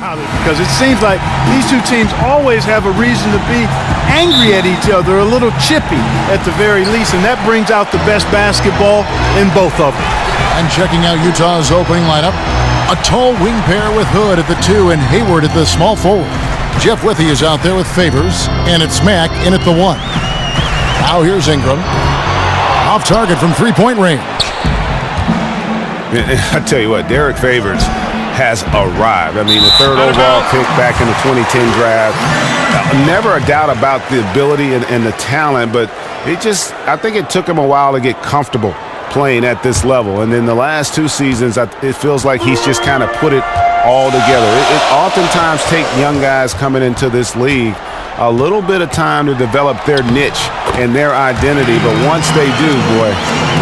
about it because it seems like these two teams always have a reason to be angry at each other, a little chippy at the very least, and that brings out the best basketball in both of them. And checking out Utah's opening lineup, a tall wing pair with Hood at the 2 and Hayward at the small forward. Jeff Withey is out there with Favors, and it's Mack in at the 1. Now here's Ingram. Off target from three-point range. I tell you what, Derek Favors has arrived. I mean, the 3rd overall pick back in the 2010 draft. Never a doubt about the ability and the talent, but I think it took him a while to get comfortable playing at this level. And then the last 2 seasons, it feels like he's just kind of put it all together. It oftentimes takes young guys coming into this league a little bit of time to develop their niche and their identity, but once they do, boy,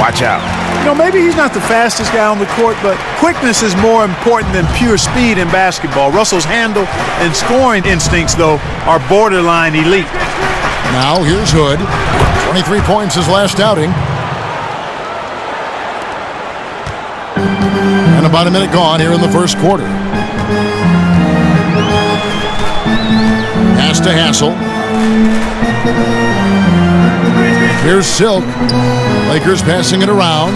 watch out. You know, maybe he's not the fastest guy on the court, but quickness is more important than pure speed in basketball. Russell's handle and scoring instincts, though, are borderline elite. Now here's Hood. 23 points his last outing. And about a minute gone here in the first quarter. Pass to Hassel. Here's Silk. Lakers passing it around.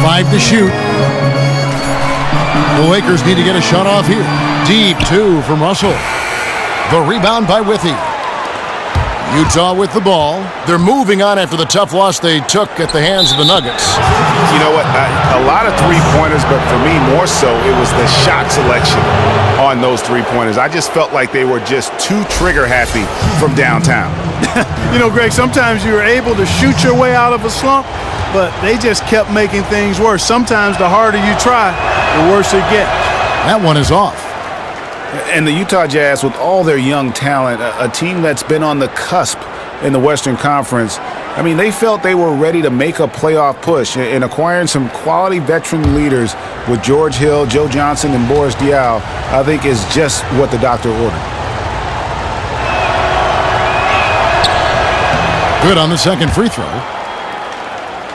5 to shoot. The Lakers need to get a shot off here. Deep 2 from Russell. The rebound by Withey. Utah with the ball. They're moving on after the tough loss they took at the hands of the Nuggets. You know what? A lot of three-pointers, but for me more so, it was the shot selection on those three-pointers. I just felt like they were just too trigger-happy from downtown. You know, Greg, sometimes you're able to shoot your way out of a slump, but they just kept making things worse. Sometimes the harder you try, the worse it gets. That one is off. And the Utah Jazz, with all their young talent, a team that's been on the cusp in the Western Conference, I mean, they felt they were ready to make a playoff push, and acquiring some quality veteran leaders with George Hill, Joe Johnson, and Boris Diaw, I think is just what the doctor ordered. Good on the second free throw.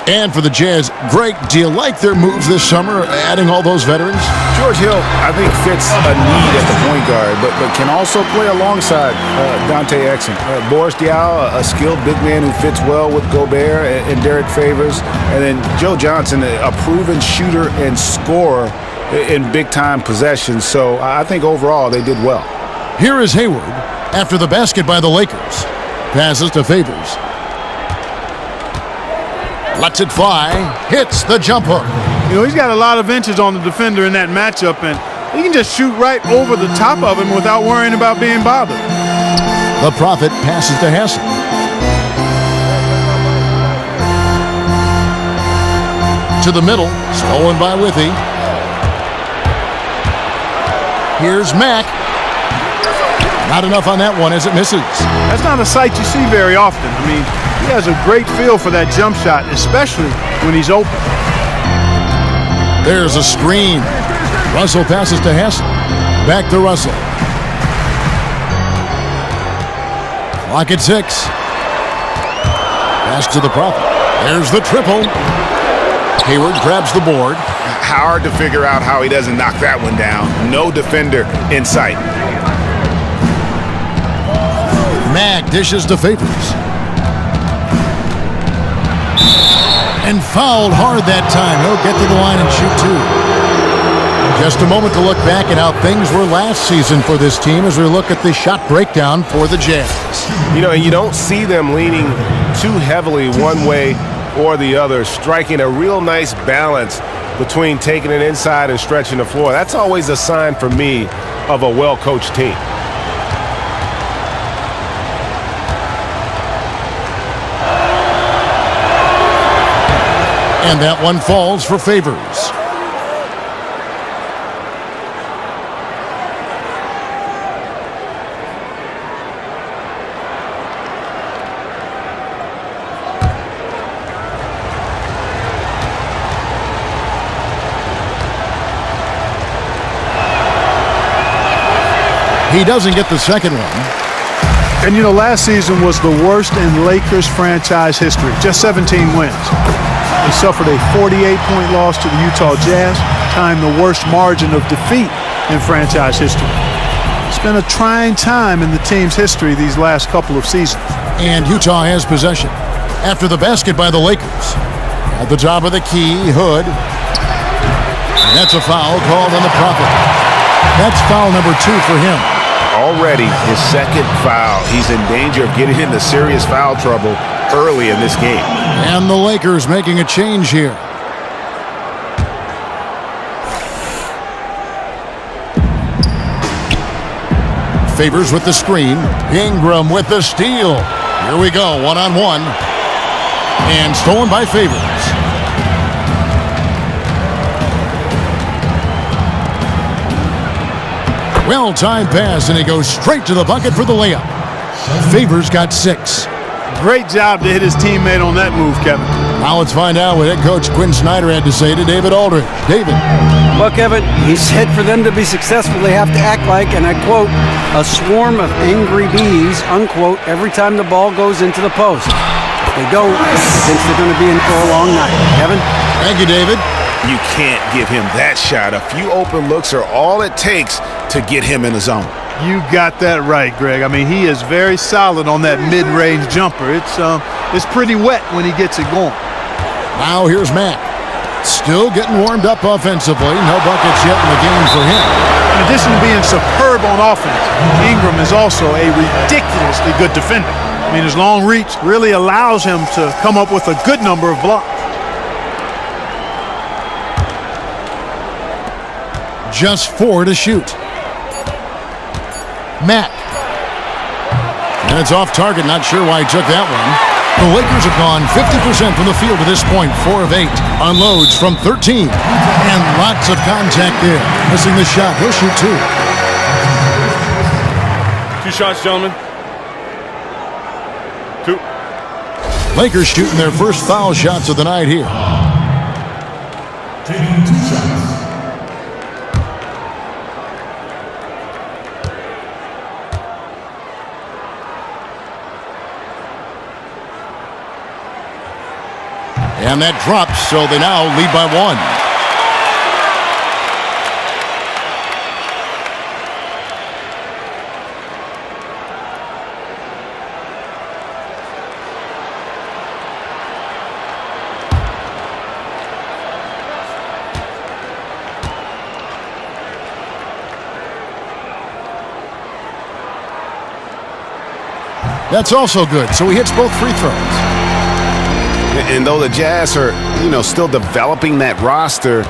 And for the Jazz, Greg, do you like their moves this summer, adding all those veterans? George Hill, I think, fits a need at the point guard, but can also play alongside Dante Exum. Boris Diaw, a skilled big man who fits well with Gobert and Derek Favors. And then Joe Johnson, a proven shooter and scorer in big-time possessions. So I think overall they did well. Here is Hayward after the basket by the Lakers. Passes to Favors. Lets it fly, hits the jump hook. You know, he's got a lot of inches on the defender in that matchup, and he can just shoot right over the top of him without worrying about being bothered. The Prophet passes to Hassel. To the middle, stolen by Withey. Here's Mack. Not enough on that one as it misses. That's not a sight you see very often. I mean, he has a great feel for that jump shot, especially when he's open. There's a screen. Russell passes to Hassel. Back to Russell. Clock at 6. Pass to the Prophet. There's the triple. Hayward grabs the board. Hard to figure out how he doesn't knock that one down. No defender in sight. Mack dishes to Favors. And fouled hard that time. He'll get to the line and shoot 2. Just a moment to look back at how things were last season for this team as we look at the shot breakdown for the Jazz. You know, and you don't see them leaning too heavily one way or the other, striking a real nice balance between taking it inside and stretching the floor. That's always a sign for me of a well-coached team. And that one falls for Favors. He doesn't get the second one. And, you know, last season was the worst in Lakers franchise history. Just 17 wins. They suffered a 48-point loss to the Utah Jazz, time the worst margin of defeat in franchise history. It's been a trying time in the team's history these last couple of seasons. And Utah has possession. After the basket by the Lakers. At the top of the key, Hood. And that's a foul called on the Prophet. That's foul number 2 for him. Already his second foul. He's in danger of getting into serious foul trouble early in this game. And the Lakers making a change here. Favors with the screen. Ingram with the steal. Here we go, one-on-one. And stolen by Favors. Well-timed pass, and he goes straight to the bucket for the layup. Favors got 6. Great job to hit his teammate on that move, Kevin. Now let's find out what head coach Quinn Snyder had to say to David Aldridge. David. Well, Kevin, he said for them to be successful, they have to act like, and I quote, a swarm of angry bees, unquote, every time the ball goes into the post. If they don't, he thinks they're going to be in for a long night. Kevin? Thank you, David. You can't give him that shot. A few open looks are all it takes to get him in the zone. You got that right, Greg. I mean, he is very solid on that mid-range jumper. It's pretty wet when he gets it going. Now here's Mack. Still getting warmed up offensively. No buckets yet in the game for him. In addition to being superb on offense, Ingram is also a ridiculously good defender. I mean, his long reach really allows him to come up with a good number of blocks. Just 4 to shoot. Mack. And it's off target. Not sure why he took that one. The Lakers have gone 50% from the field to this point. 4 of 8. Unloads from 13. And lots of contact there. Missing the shot. He'll shoot 2. 2 shots, gentlemen. 2. Lakers shooting their first foul shots of the night here. Taking 2 shots. And that drops, so they now lead by 1. That's also good, so he hits both free throws. And though the Jazz are, still developing that roster,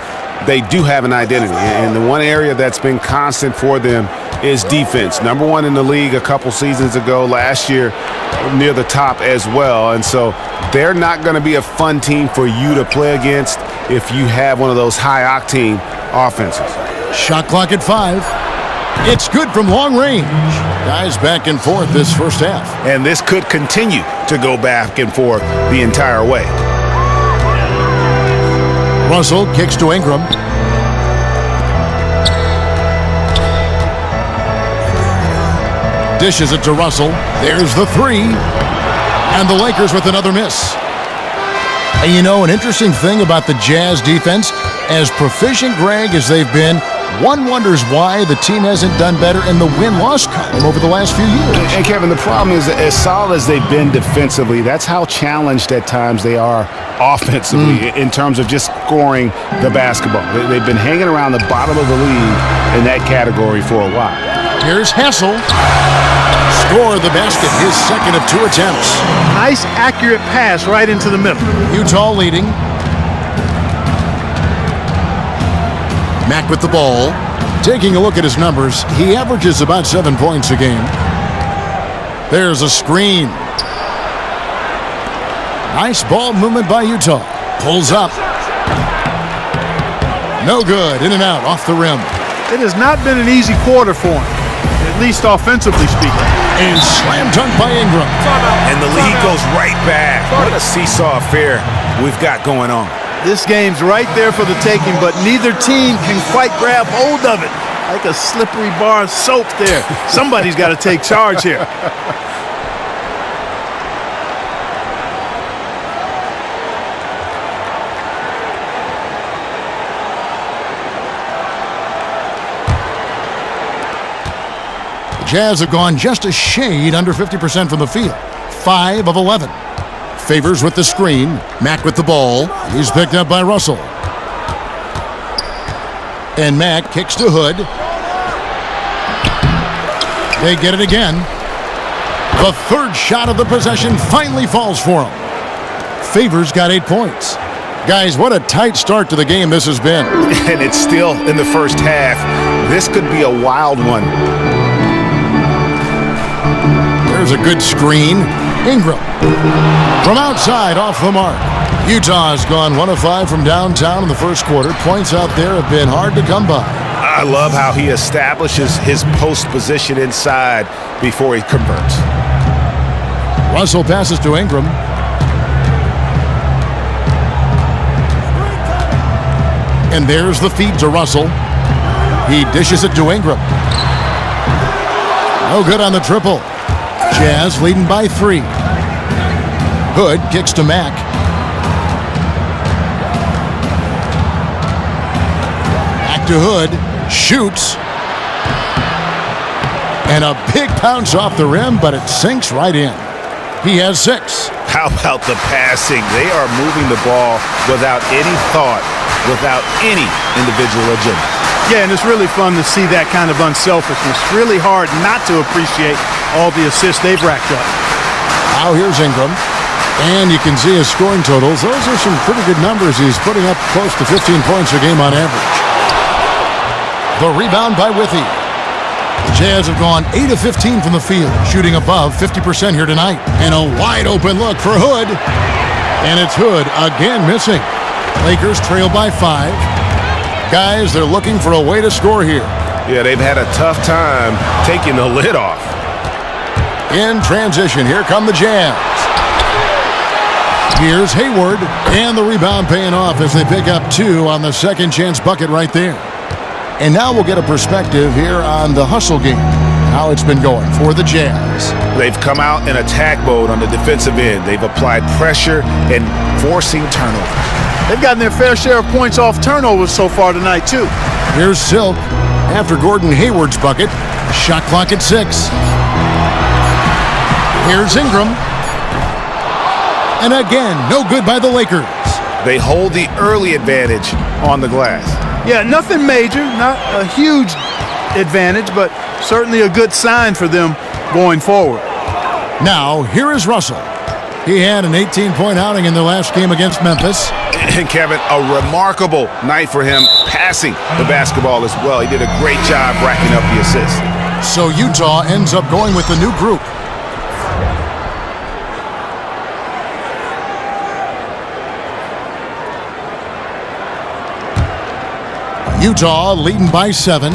they do have an identity. And the one area that's been constant for them is defense. Number 1 in the league a couple seasons ago, last year near the top as well. And so they're not going to be a fun team for you to play against if you have one of those high-octane offenses. Shot clock at 5. It's good from long range. Guys back and forth this first half. And this could continue to go back and forth the entire way. Russell kicks to Ingram. Dishes it to Russell. There's the 3. And the Lakers with another miss. And an interesting thing about the Jazz defense, as proficient, Greg, as they've been, one wonders why the team hasn't done better in the win-loss column over the last few years. And Kevin, the problem is, as solid as they've been defensively, that's how challenged at times they are offensively in terms of just scoring the basketball. They've been hanging around the bottom of the league in that category for a while. Here's Hassel. Score the basket, his second of 2 attempts. Nice, accurate pass right into the middle. Utah leading. Mack with the ball. Taking a look at his numbers, he averages about 7 points a game. There's a screen. Nice ball movement by Utah. Pulls up. No good. In and out, off the rim. It has not been an easy quarter for him, at least offensively speaking. And slam dunk by Ingram. And the lead goes right back. What a seesaw affair we've got going on. This game's right there for the taking, but neither team can quite grab hold of it. Like a slippery bar of soap there. Somebody's got to take charge here. Jazz have gone just a shade under 50% from the field. 5 of 11. Favors with the screen. Mack with the ball. He's picked up by Russell. And Mack kicks to Hood. They get it again. The third shot of the possession finally falls for him. Favors got 8 points. Guys, what a tight start to the game this has been. And it's still in the first half. This could be a wild one. There's a good screen. Ingram. From outside, off the mark. Utah's gone 1 of 5 from downtown in the first quarter. Points out there have been hard to come by. I love how he establishes his post position inside before he converts. Russell passes to Ingram. And there's the feed to Russell. He dishes it to Ingram. No good on the triple. Jazz leading by 3. Hood kicks to Mack. Back to Hood. Shoots. And a big bounce off the rim, but it sinks right in. He has 6. How about the passing? They are moving the ball without any thought, without any individual agenda. Yeah, and it's really fun to see that kind of unselfishness. Really hard not to appreciate all the assists they've racked up. Now here's Ingram. And you can see his scoring totals. Those are some pretty good numbers. He's putting up close to 15 points a game on average. The rebound by Withy. The Jazz have gone 8 of 15 from the field, shooting above 50% here tonight. And a wide open look for Hood. And it's Hood again missing. Lakers trail by 5. Guys, they're looking for a way to score here. Yeah, they've had a tough time taking the lid off. In transition, here come the Jazz. Here's Hayward, and the rebound paying off as they pick up 2 on the second chance bucket right there. And now we'll get a perspective here on the hustle game, how it's been going for the Jazz. They've come out in attack mode on the defensive end. They've applied pressure and forcing turnovers. They've gotten their fair share of points off turnovers so far tonight, too. Here's Silk after Gordon Hayward's bucket. Shot clock at 6. Here's Ingram. And again, no good by the Lakers. They hold the early advantage on the glass. Yeah, nothing major, not a huge advantage, but certainly a good sign for them going forward. Now, here is Russell. He had an 18-point outing in the last game against Memphis. And Kevin, a remarkable night for him passing the basketball as well. He did a great job racking up the assists. So Utah ends up going with the new group. Utah leading by 7.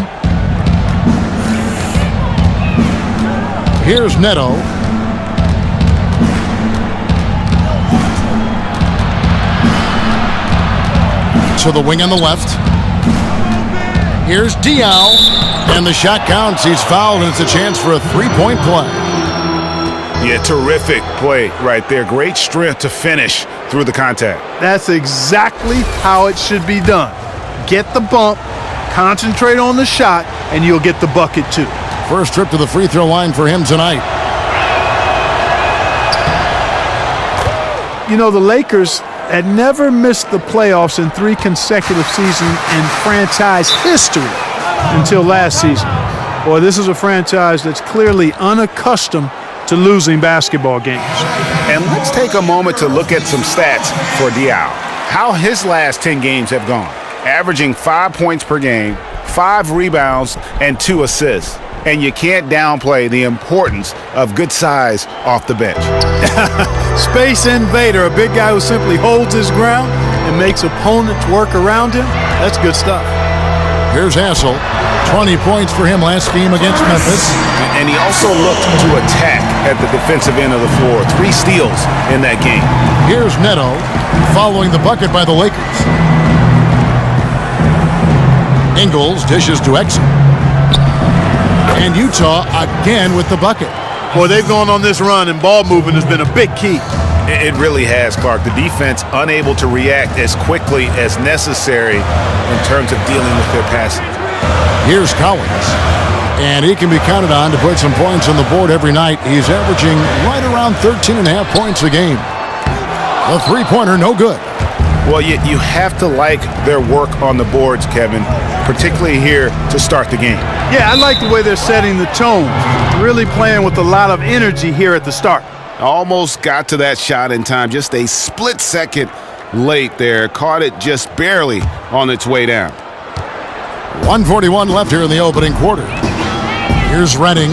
Here's Neto. To the wing on the left. Here's Diaw. And the shot counts. He's fouled, and it's a chance for a 3-point play. Yeah, terrific play right there. Great strength to finish through the contact. That's exactly how it should be done. Get the bump, concentrate on the shot, and you'll get the bucket too. First trip to the free throw line for him tonight. You know, the Lakers had never missed the playoffs in 3 consecutive seasons in franchise history until last season. Boy, this is a franchise that's clearly unaccustomed to losing basketball games. And let's take a moment to look at some stats for Diaw. How his last 10 games have gone. Averaging 5 points per game, 5 rebounds, and 2 assists. And you can't downplay the importance of good size off the bench. Space invader, a big guy who simply holds his ground and makes opponents work around him. That's good stuff. Here's Hassel. 20 points for him last game against Memphis. And he also looked to attack at the defensive end of the floor. 3 steals in that game. Here's Neto following the bucket by the Lakers. Ingles dishes to Exum. And Utah again with the bucket. Boy, they've gone on this run, and ball movement has been a big key. It really has, Clark. The defense unable to react as quickly as necessary in terms of dealing with their passing. Here's Collins. And he can be counted on to put some points on the board every night. He's averaging right around 13.5 points a game. The three-pointer, no good. Well, you have to like their work on the boards, Kevin, particularly here to start the game. Yeah, I like the way they're setting the tone. Really playing with a lot of energy here at the start. Almost got to that shot in time, just a split second late there. Caught it just barely on its way down. 1:41 left here in the opening quarter. Here's Redding.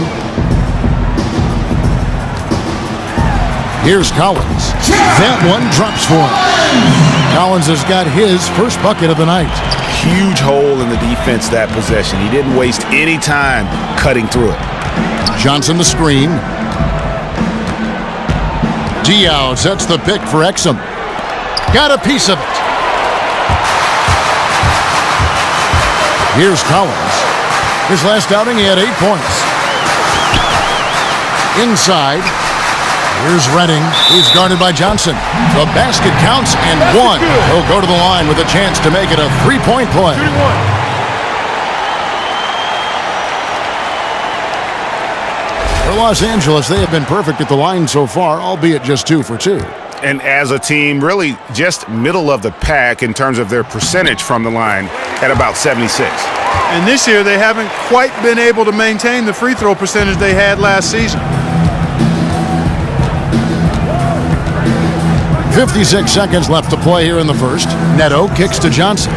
Here's Collins. That one drops for him. Collins has got his first bucket of the night. Huge hole in the defense that possession. He didn't waste any time cutting through it. Johnson the screen. Diaw sets the pick for Exum. Got a piece of it. Here's Collins. His last outing, he had 8 points. Inside. Here's Redding. He's guarded by Johnson. The basket counts and one. He'll go to the line with a chance to make it a 3-point play. For Los Angeles, they have been perfect at the line so far, albeit just 2 for 2. And as a team, really just middle of the pack in terms of their percentage from the line at about 76. And this year, they haven't quite been able to maintain the free throw percentage they had last season. 56 seconds left to play here in the first. Neto kicks to Johnson.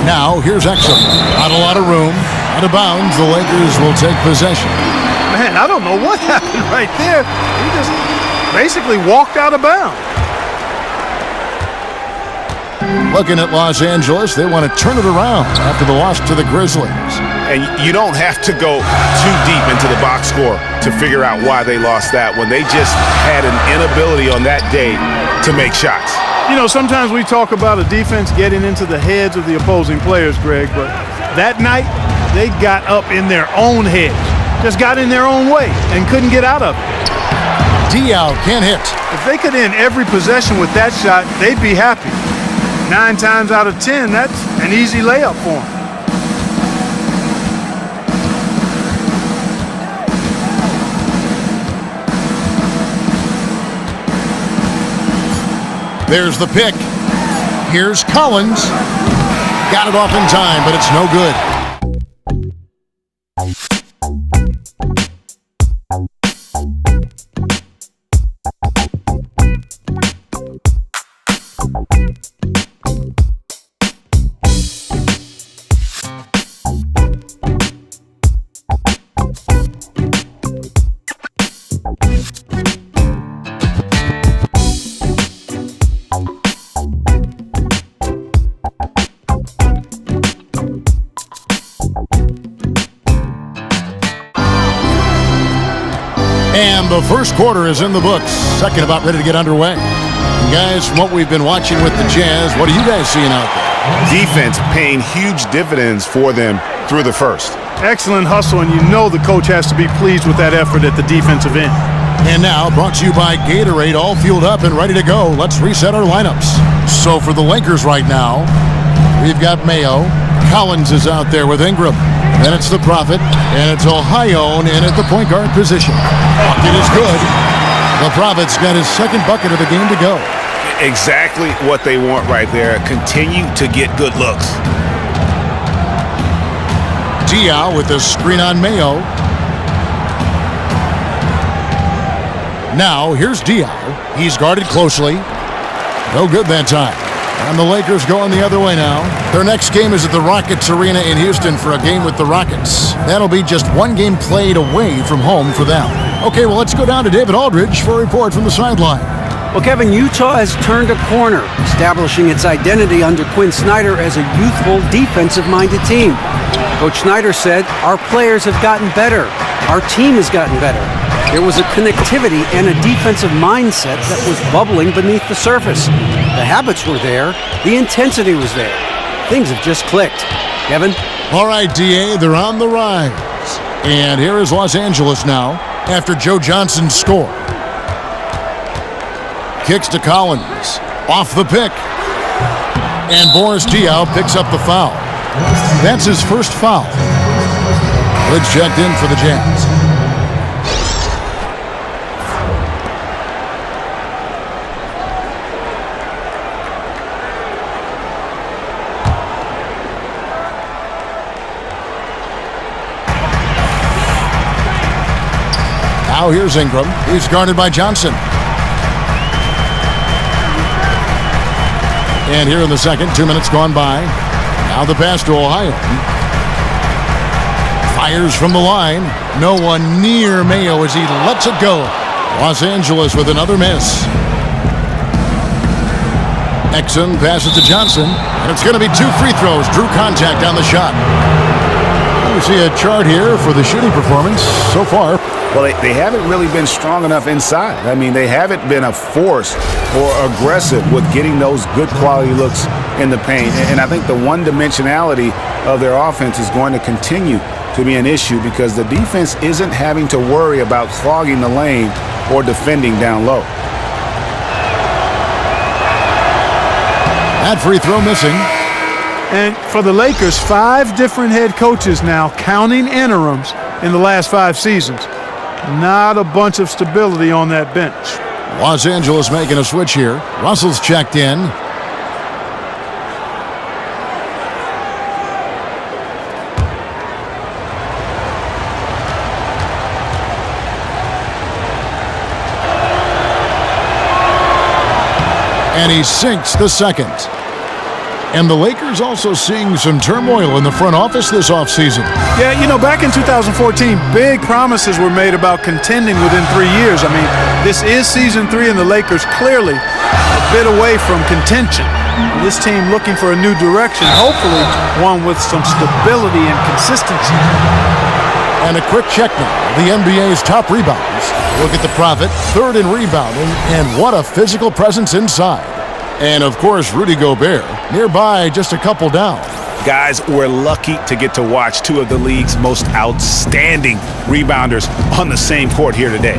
Now, here's Exum. Not a lot of room. Out of bounds, the Lakers will take possession. Man, I don't know what happened right there. He just basically walked out of bounds. Looking at Los Angeles, they want to turn it around after the loss to the Grizzlies. And you don't have to go too deep into the box score to figure out why they lost that when they just had an inability on that day to make shots. You know, sometimes we talk about a defense getting into the heads of the opposing players, Greg, but that night they got up in their own heads, just got in their own way and couldn't get out of it. Diaw can't hit. If they could end every possession with that shot, they'd be happy. 9 times out of 10, that's an easy layup for them. There's the pick. Here's Collins. Got it off in time, but it's no good. And the first quarter is in the books. Second about ready to get underway. And guys, from what we've been watching with the Jazz, what are you guys seeing out there? Defense paying huge dividends for them through the first. Excellent hustle, and you know the coach has to be pleased with that effort at the defensive end. And now, brought to you by Gatorade, all fueled up and ready to go. Let's reset our lineups. So for the Lakers right now, we've got Mayo. Collins is out there with Ingram. Then it's the Prophet, and it's Ohione in at the point guard position. Bucket is good. The Prophet's got his second bucket of the game to go. Exactly what they want right there. Continue to get good looks. Diaw with the screen on Mayo. Now, here's Diaw. He's guarded closely. No good that time. And the Lakers going the other way now. Their next game is at the Rockets Arena in Houston for a game with the Rockets. That'll be just one game played away from home for them. Okay, well, let's go down to David Aldridge for a report from the sideline. Well, Kevin, Utah has turned a corner, establishing its identity under Quinn Snyder as a youthful, defensive-minded team. Coach Snyder said, "Our players have gotten better. Our team has gotten better." There was a connectivity and a defensive mindset that was bubbling beneath the surface. The habits were there. The intensity was there. Things have just clicked. Kevin? All right, D.A., they're on the rise. And here is Los Angeles now after Joe Johnson's score. Kicks to Collins. Off the pick. And Boris Diaw picks up the foul. That's his first foul. Hood's checked in for the Jazz. Now here's Ingram. He's guarded by Johnson. And here in the second, 2 minutes gone by. Now the pass to Ohio. Fires from the line. No one near Mayo as he lets it go. Los Angeles with another miss. Exum passes to Johnson. And it's going to be 2 free throws. Drew contact on the shot. We see a chart here for the shooting performance so far. Well, they haven't really been strong enough inside. I mean, they haven't been a force or aggressive with getting those good quality looks in the paint. And I think the one-dimensionality of their offense is going to continue to be an issue because the defense isn't having to worry about clogging the lane or defending down low. That free throw missing. And for the Lakers, 5 different head coaches now, counting interims, in the last 5 seasons. Not a bunch of stability on that bench. Los Angeles making a switch here. Russell's checked in. And he sinks the second. And the Lakers also seeing some turmoil in the front office this offseason. Yeah, you know, back in 2014, big promises were made about contending within 3 years. I mean, this is season 3, and the Lakers clearly a bit away from contention. This team looking for a new direction, hopefully one with some stability and consistency. And a quick check now. The NBA's top rebounders. Look at the Prophet, 3rd in rebounding, and what a physical presence inside. And, of course, Rudy Gobert, nearby just a couple down. Guys, we're lucky to get to watch 2 of the league's most outstanding rebounders on the same court here today.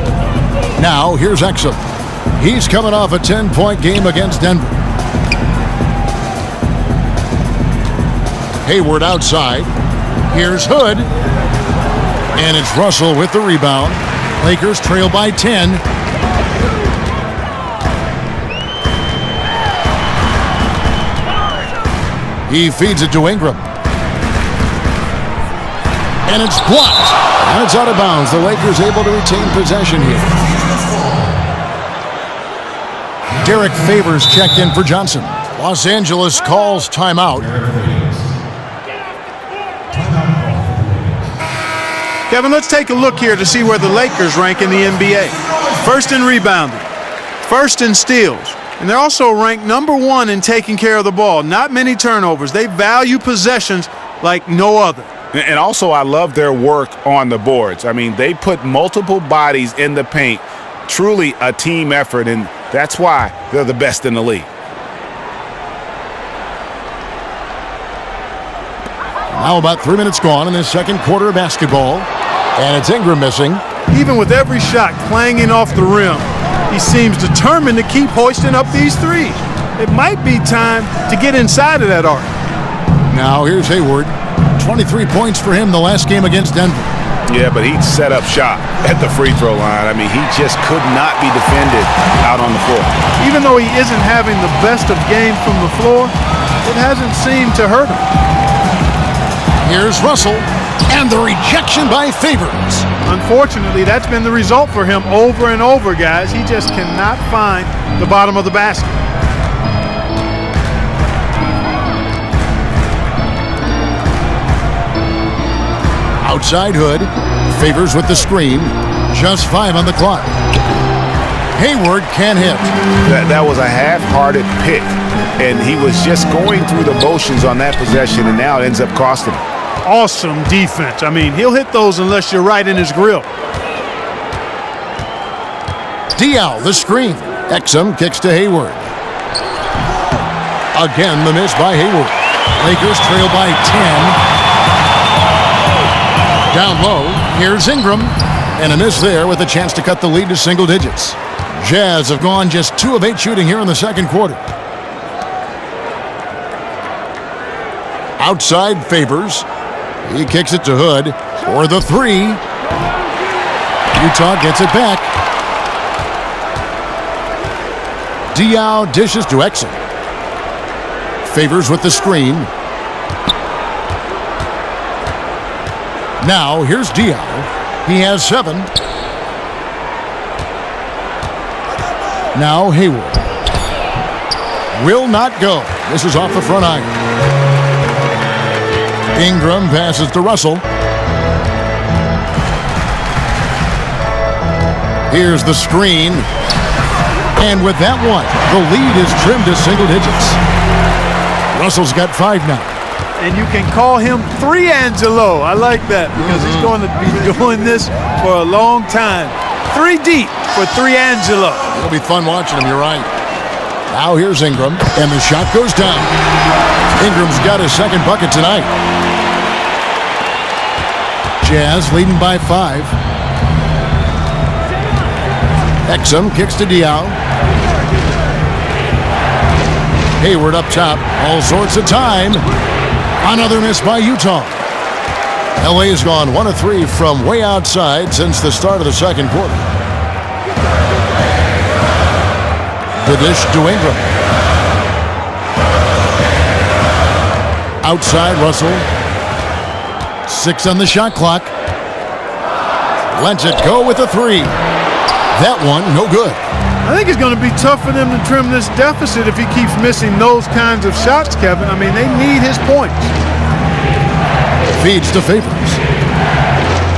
Now, here's Exum. He's coming off a 10-point game against Denver. Hayward outside. Here's Hood. And it's Russell with the rebound. Lakers trail by 10. He feeds it to Ingram. And it's blocked. And it's out of bounds. The Lakers able to retain possession here. Derek Favors checked in for Johnson. Los Angeles calls timeout. Kevin, let's take a look here to see where the Lakers rank in the NBA. 1st in rebounding, 1st in steals, and they're also ranked number 1 in taking care of the ball. Not many turnovers. They value possessions like no other. And also, I love their work on the boards. I mean, they put multiple bodies in the paint. Truly a team effort, and that's why they're the best in the league. Now about 3 minutes gone in this second quarter of basketball. And it's Ingram missing. Even with every shot clanging off the rim, he seems determined to keep hoisting up these threes. It might be time to get inside of that arc. Now here's Hayward. 23 points for him the last game against Denver. Yeah, but he set up shop at the free throw line. I mean, he just could not be defended out on the floor. Even though he isn't having the best of games from the floor, it hasn't seemed to hurt him. Here's Russell, and the rejection by Favors. Unfortunately, that's been the result for him over and over, guys. He just cannot find the bottom of the basket. Outside Hood, Favors with the screen. Just 5 on the clock. Hayward can't hit. That was a half-hearted pick, and he was just going through the motions on that possession, and now it ends up costing him. Awesome defense. I mean, he'll hit those unless you're right in his grill. Diaw, the screen. Exum kicks to Hayward. Again, the miss by Hayward. Lakers trail by 10. Down low, here's Ingram. And a miss there with a chance to cut the lead to single digits. Jazz have gone just 2 of 8 shooting here in the second quarter. Outside Favors. He kicks it to Hood for the three. Utah gets it back. Diao dishes to Exum. Favors with the screen. Now here's Diao. He has 7. Now Hayward. Will not go. This is off the front iron. Ingram passes to Russell. Here's the screen. And with that one, the lead is trimmed to single digits. Russell's got 5 now. And you can call him 3 Angelo. I like that because he's going to be doing this for a long time. 3 deep for 3 Angelo. It'll be fun watching him, you're right. Now here's Ingram, and the shot goes down. Ingram's got his second bucket tonight. Jazz leading by 5. Exum kicks to Diao. Hayward up top, all sorts of time. Another miss by Utah. LA has gone 1 of 3 from way outside since the start of the second quarter. The dish to Ingram. Outside Russell. 6 on the shot clock. Lets it go with a 3. That one, no good. I think it's going to be tough for them to trim this deficit if he keeps missing those kinds of shots, Kevin. I mean, they need his points. Feeds to Favors.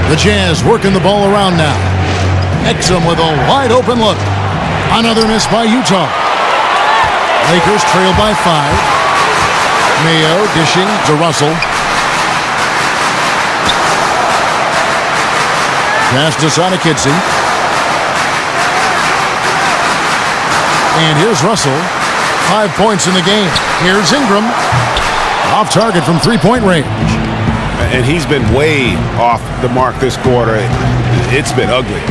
The Jazz working the ball around now. Exum with a wide open look. Another miss by Utah. Lakers trail by 5. Mayo dishing to Russell. Pass to Sonikidzie. And here's Russell. 5 points in the game. Here's Ingram. Off target from 3-point range. And he's been way off the mark this quarter. It's been ugly.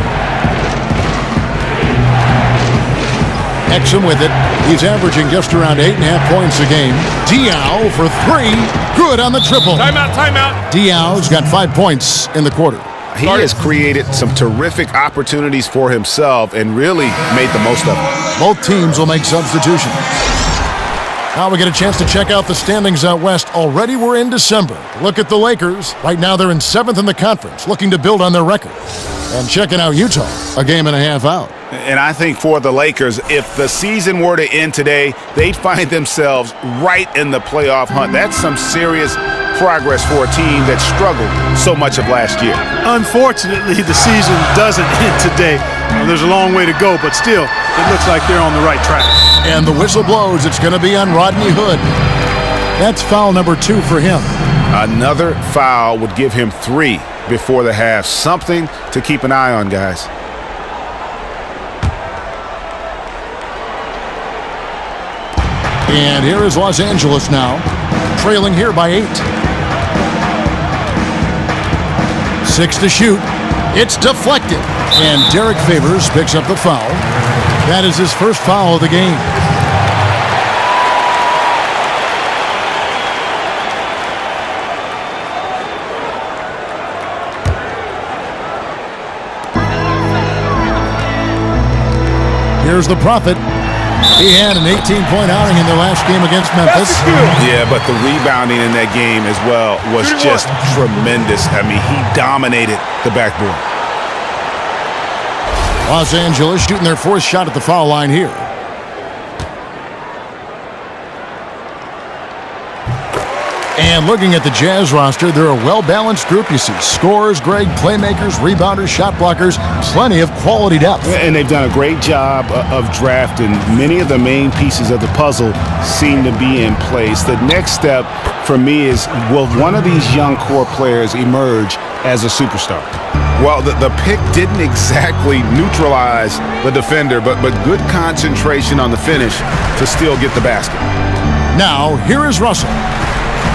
Exum with it. He's averaging just around 8.5 points a game. Diao for 3. Good on the triple. Timeout, timeout. Diao's got 5 points in the quarter. He has created some terrific opportunities for himself and really made the most of it. Both teams will make substitutions. Now we get a chance to check out the standings out west. Already we're in December. Look at the Lakers. Right now they're in 7th in the conference, looking to build on their record. And checking out Utah, a game and a half out. And I think for the Lakers, if the season were to end today, they'd find themselves right in the playoff hunt. That's some serious progress for a team that struggled so much of last year. Unfortunately, the season doesn't end today. There's a long way to go, but still, it looks like they're on the right track. And the whistle blows. It's going to be on Rodney Hood. That's foul number 2 for him. Another foul would give him 3 before the half. Something to keep an eye on, guys. And here is Los Angeles now, trailing here by 8. 6 to shoot. It's deflected. And Derek Favors picks up the foul. That is his first foul of the game. Here's the Prophet. He had an 18-point outing in their last game against Memphis. Yeah, but the rebounding in that game as well was just tremendous. I mean, he dominated the backboard. Los Angeles shooting their 4th shot at the foul line here. And looking at the Jazz roster, they're a well-balanced group. You see scorers, Greg, playmakers, rebounders, shot blockers, plenty of quality depth. And they've done a great job of drafting. Many of the main pieces of the puzzle seem to be in place. The next step for me is, will one of these young core players emerge as a superstar? Well, the pick didn't exactly neutralize the defender, but good concentration on the finish to still get the basket. Now, here is Russell.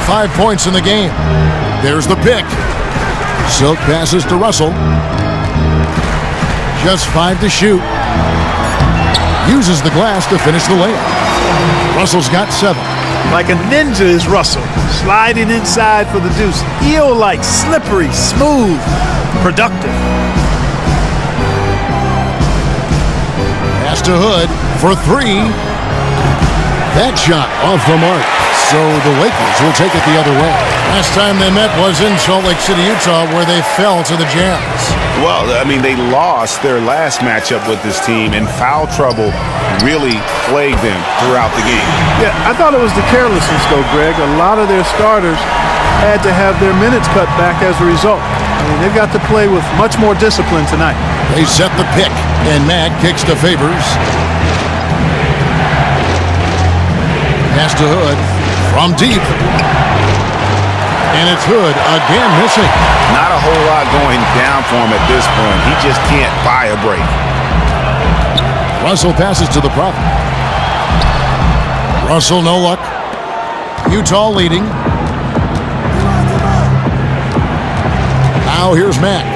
5 points in the game. There's the pick. Silk passes to Russell. Just 5 to shoot. Uses the glass to finish the layup. Russell's got 7. Like a ninja is Russell, sliding inside for the deuce. Eel-like, slippery, smooth, productive. Pass to Hood for three. That shot off the mark. So the Lakers will take it the other way. Last time they met was in Salt Lake City, Utah, where they fell to the Jazz. Well, I mean, they lost their last matchup with this team, and foul trouble really plagued them throughout the game. Yeah, I thought it was the carelessness, though, Greg. A lot of their starters had to have their minutes cut back as a result. I mean, they've got to play with much more discipline tonight. They set the pick, and Mack kicks to Favors. Pass to Hood from deep. And it's Hood again missing. Not a whole lot going down for him at this point. He just can't buy a break. Russell passes to the Prophet. Russell, no luck. Utah leading. Now here's Mack.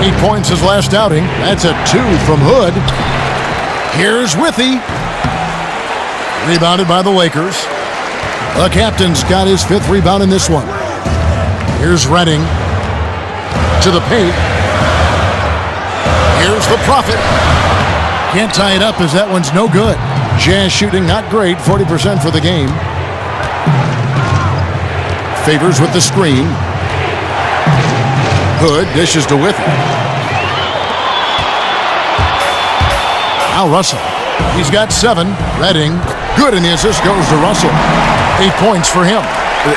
8 points his last outing. That's a 2 from Hood. Here's Withy. Rebounded by the Lakers. The captain's got his 5th rebound in this one. Here's Redding to the paint. Here's the Prophet. Can't tie it up as that one's no good. Jazz shooting not great, 40% for the game. Favors with the screen. Hood dishes to Withy. Now Russell. He's got 7. Redding. Good, and the assist goes to Russell. 8 points for him.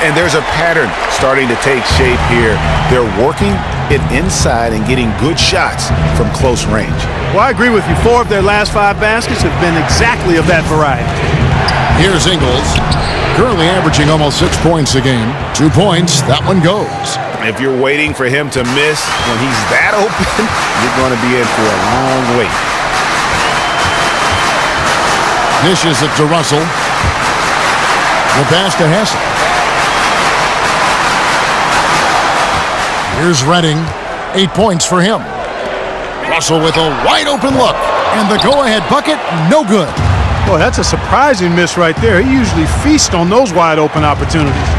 And there's a pattern starting to take shape here. They're working it inside and getting good shots from close range. Well, I agree with you. 4 of their last 5 baskets have been exactly of that variety. Here's Ingles. Currently averaging almost 6 points a game. 2 points. That one goes. If you're waiting for him to miss when he's that open, you're going to be in for a long wait. Dishes it to Russell. The pass to Hassel. Here's Redding. 8 points for him. Russell with a wide open look. And the go-ahead bucket, no good. Boy, that's a surprising miss right there. He usually feasts on those wide open opportunities.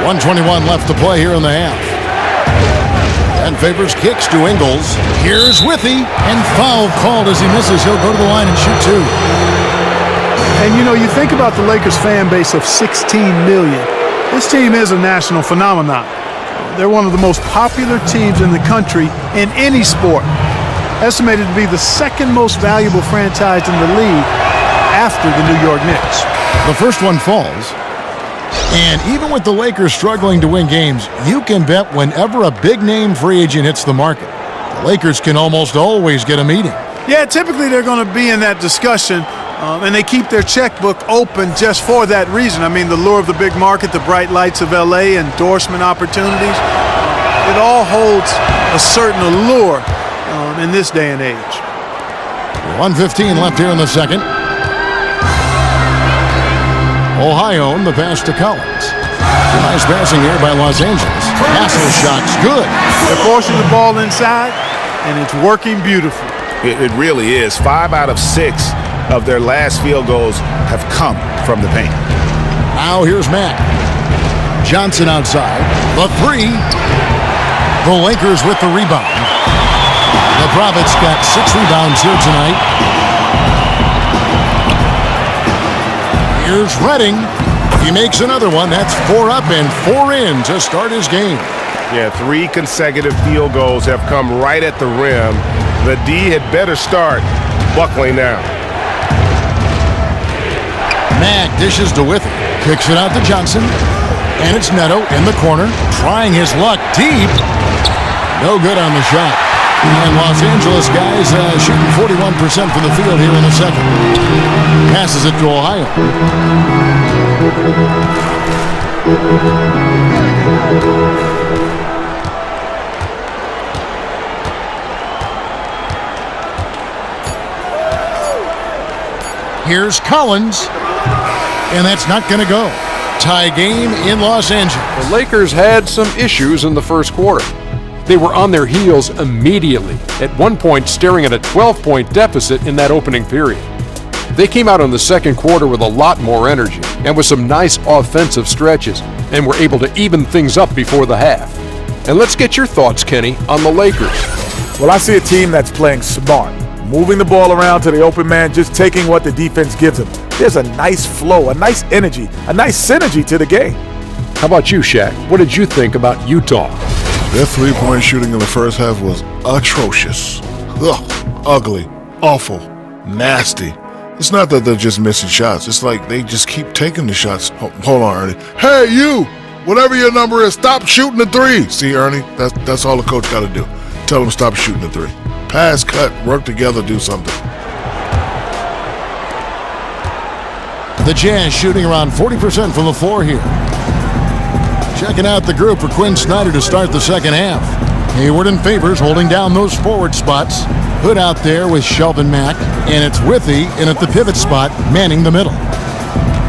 1:21 left to play here in the half. And Favors kicks to Ingles. Here's Withy. And foul called as he misses. He'll go to the line and shoot 2. And, you know, you think about the Lakers fan base of 16 million. This team is a national phenomenon. They're one of the most popular teams in the country in any sport. Estimated to be the 2nd most valuable franchise in the league after the New York Knicks. The first one falls. And even with the Lakers struggling to win games, you can bet whenever a big-name free agent hits the market, the Lakers can almost always get a meeting. Yeah, typically they're going to be in that discussion, and they keep their checkbook open just for that reason. I mean, the lure of the big market, the bright lights of L.A., endorsement opportunities, it all holds a certain allure in this day and age. 1:15 left here in the second. Ohio, the pass to Collins. Nice passing here by Los Angeles. Hassel shot's good. They're forcing the ball inside, and it's working beautifully. It really is. 5 out of 6 of their last field goals have come from the paint. Now here's Mack. Johnson outside. The 3. The Lakers with the rebound. The Prophets got 6 rebounds here tonight. Here's Redding. He makes another one. That's 4 up and 4 in to start his game. Yeah, 3 consecutive field goals have come right at the rim. The D had better start buckling down. Mack dishes to Withy. Kicks it out to Johnson. And it's Neto in the corner. Trying his luck deep. No good on the shot. And Los Angeles guys shooting 41% from the field here in the second. Passes it to Ohio. Here's Collins. And that's not going to go. Tie game in Los Angeles. The Lakers had some issues in the first quarter. They were on their heels immediately, at one point staring at a 12-point deficit in that opening period. They came out in the second quarter with a lot more energy and with some nice offensive stretches and were able to even things up before the half. And let's get your thoughts, Kenny, on the Lakers. Well, I see a team that's playing smart, moving the ball around to the open man, just taking what the defense gives them. There's a nice flow, a nice energy, a nice synergy to the game. How about you, Shaq? What did you think about Utah? Their three-point shooting in the first half was atrocious. Ugh, ugly, awful, nasty. It's not that they're just missing shots. It's like they just keep taking the shots. Hold on, Ernie. Hey, you! Whatever your number is, stop shooting the three. See, Ernie, that's all the coach got to do. Tell them stop shooting the three. Pass, cut, work together, do something. The Jazz shooting around 40% from the floor here. Checking out the group for Quinn Snyder to start the second half. Hayward and Favors holding down those forward spots. Hood out there with Shelvin Mack, and it's Withy in at the pivot spot, manning the middle.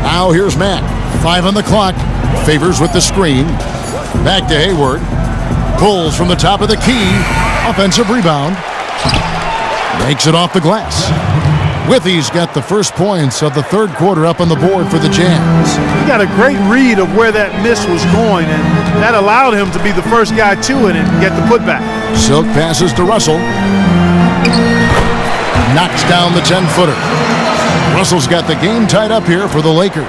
Now here's Mack. 5 on the clock. Favors with the screen. Back to Hayward. Pulls from the top of the key. Offensive rebound. Makes it off the glass. Withy's got the first points of the third quarter up on the board for the Jazz. He got a great read of where that miss was going, and that allowed him to be the first guy to it and get the putback. Silk passes to Russell. Knocks down the 10-footer. Russell's got the game tied up here for the Lakers.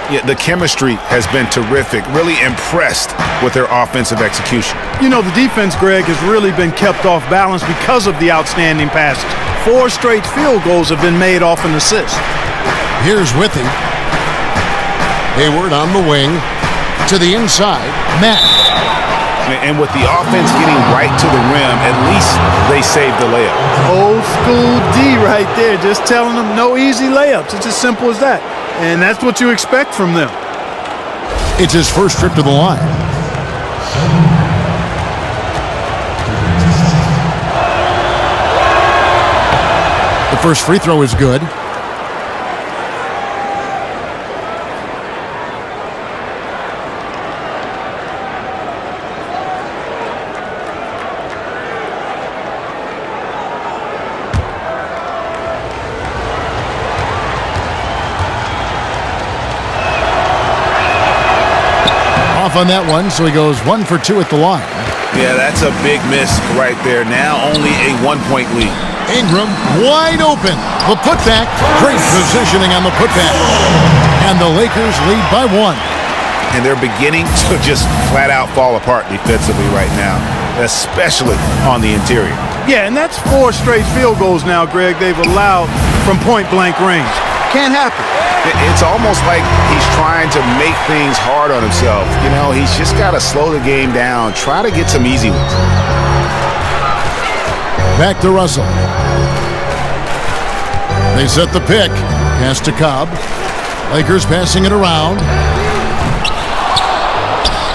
Yeah, the chemistry has been terrific. Really impressed with their offensive execution. You know, the defense, Greg, has really been kept off balance because of the outstanding passes. 4 straight field goals have been made off an assist. Here's Withy. Hayward on the wing. To the inside. Matt. And with the offense getting right to the rim, at least they saved the layup. Old school D right there, just telling them no easy layups. It's as simple as that. And that's what you expect from them. It's his first trip to the line. The first free throw is good. Off on that one, so he goes 1 for 2 at the line. Yeah, that's a big miss right there. Now only a 1-point lead. Ingram wide open. The putback. Great positioning on the putback. And the Lakers lead by 1. And they're beginning to just flat out fall apart defensively right now, especially on the interior. Yeah, and that's 4 straight field goals now, Greg, they've allowed from point-blank range. Can't happen. It's almost like he's trying to make things hard on himself. You know, he's just got to slow the game down, try to get some easy ones. Back to Russell. They set the pick. Pass to Cobb. Lakers passing it around.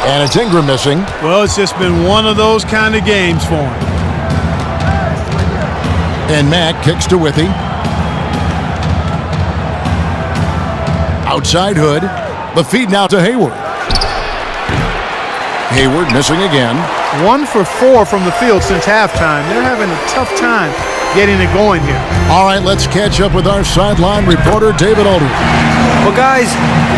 And it's Ingram missing. Well, it's just been one of those kind of games for him. And Mack kicks to Withy. Outside Hood. The feed now to Hayward. Hayward missing again. 1 for 4 from the field since halftime. They're having a tough time getting it going here. All right, let's catch up with our sideline reporter, David Aldridge. Well, guys,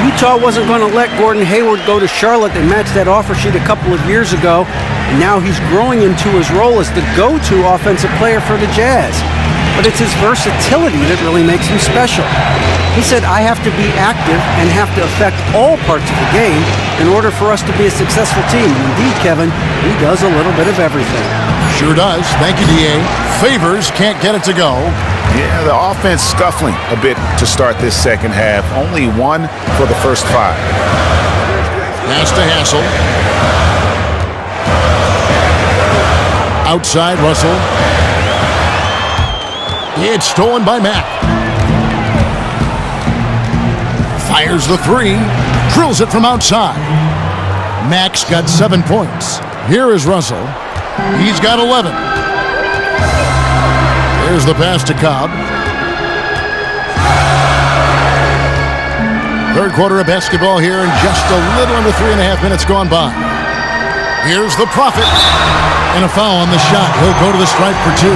Utah wasn't going to let Gordon Hayward go to Charlotte. They matched that offer sheet a couple of years ago, and now he's growing into his role as the go-to offensive player for the Jazz. But it's his versatility that really makes him special. He said, I have to be active and have to affect all parts of the game in order for us to be a successful team. And indeed, Kevin, he does a little bit of everything. Sure does. Thank you, D.A. Favors can't get it to go. Yeah, the offense scuffling a bit to start this second half. Only 1 for the first 5. Pass to Hassel. Outside Russell. It's stolen by Mack. Fires the 3. Drills it from outside. Mack's got 7 points. Here is Russell. He's got 11. There's the pass to Cobb. Third quarter of basketball here, and just a little under 3.5 minutes gone by. Here's the Prophet. And a foul on the shot. He'll go to the stripe for 2.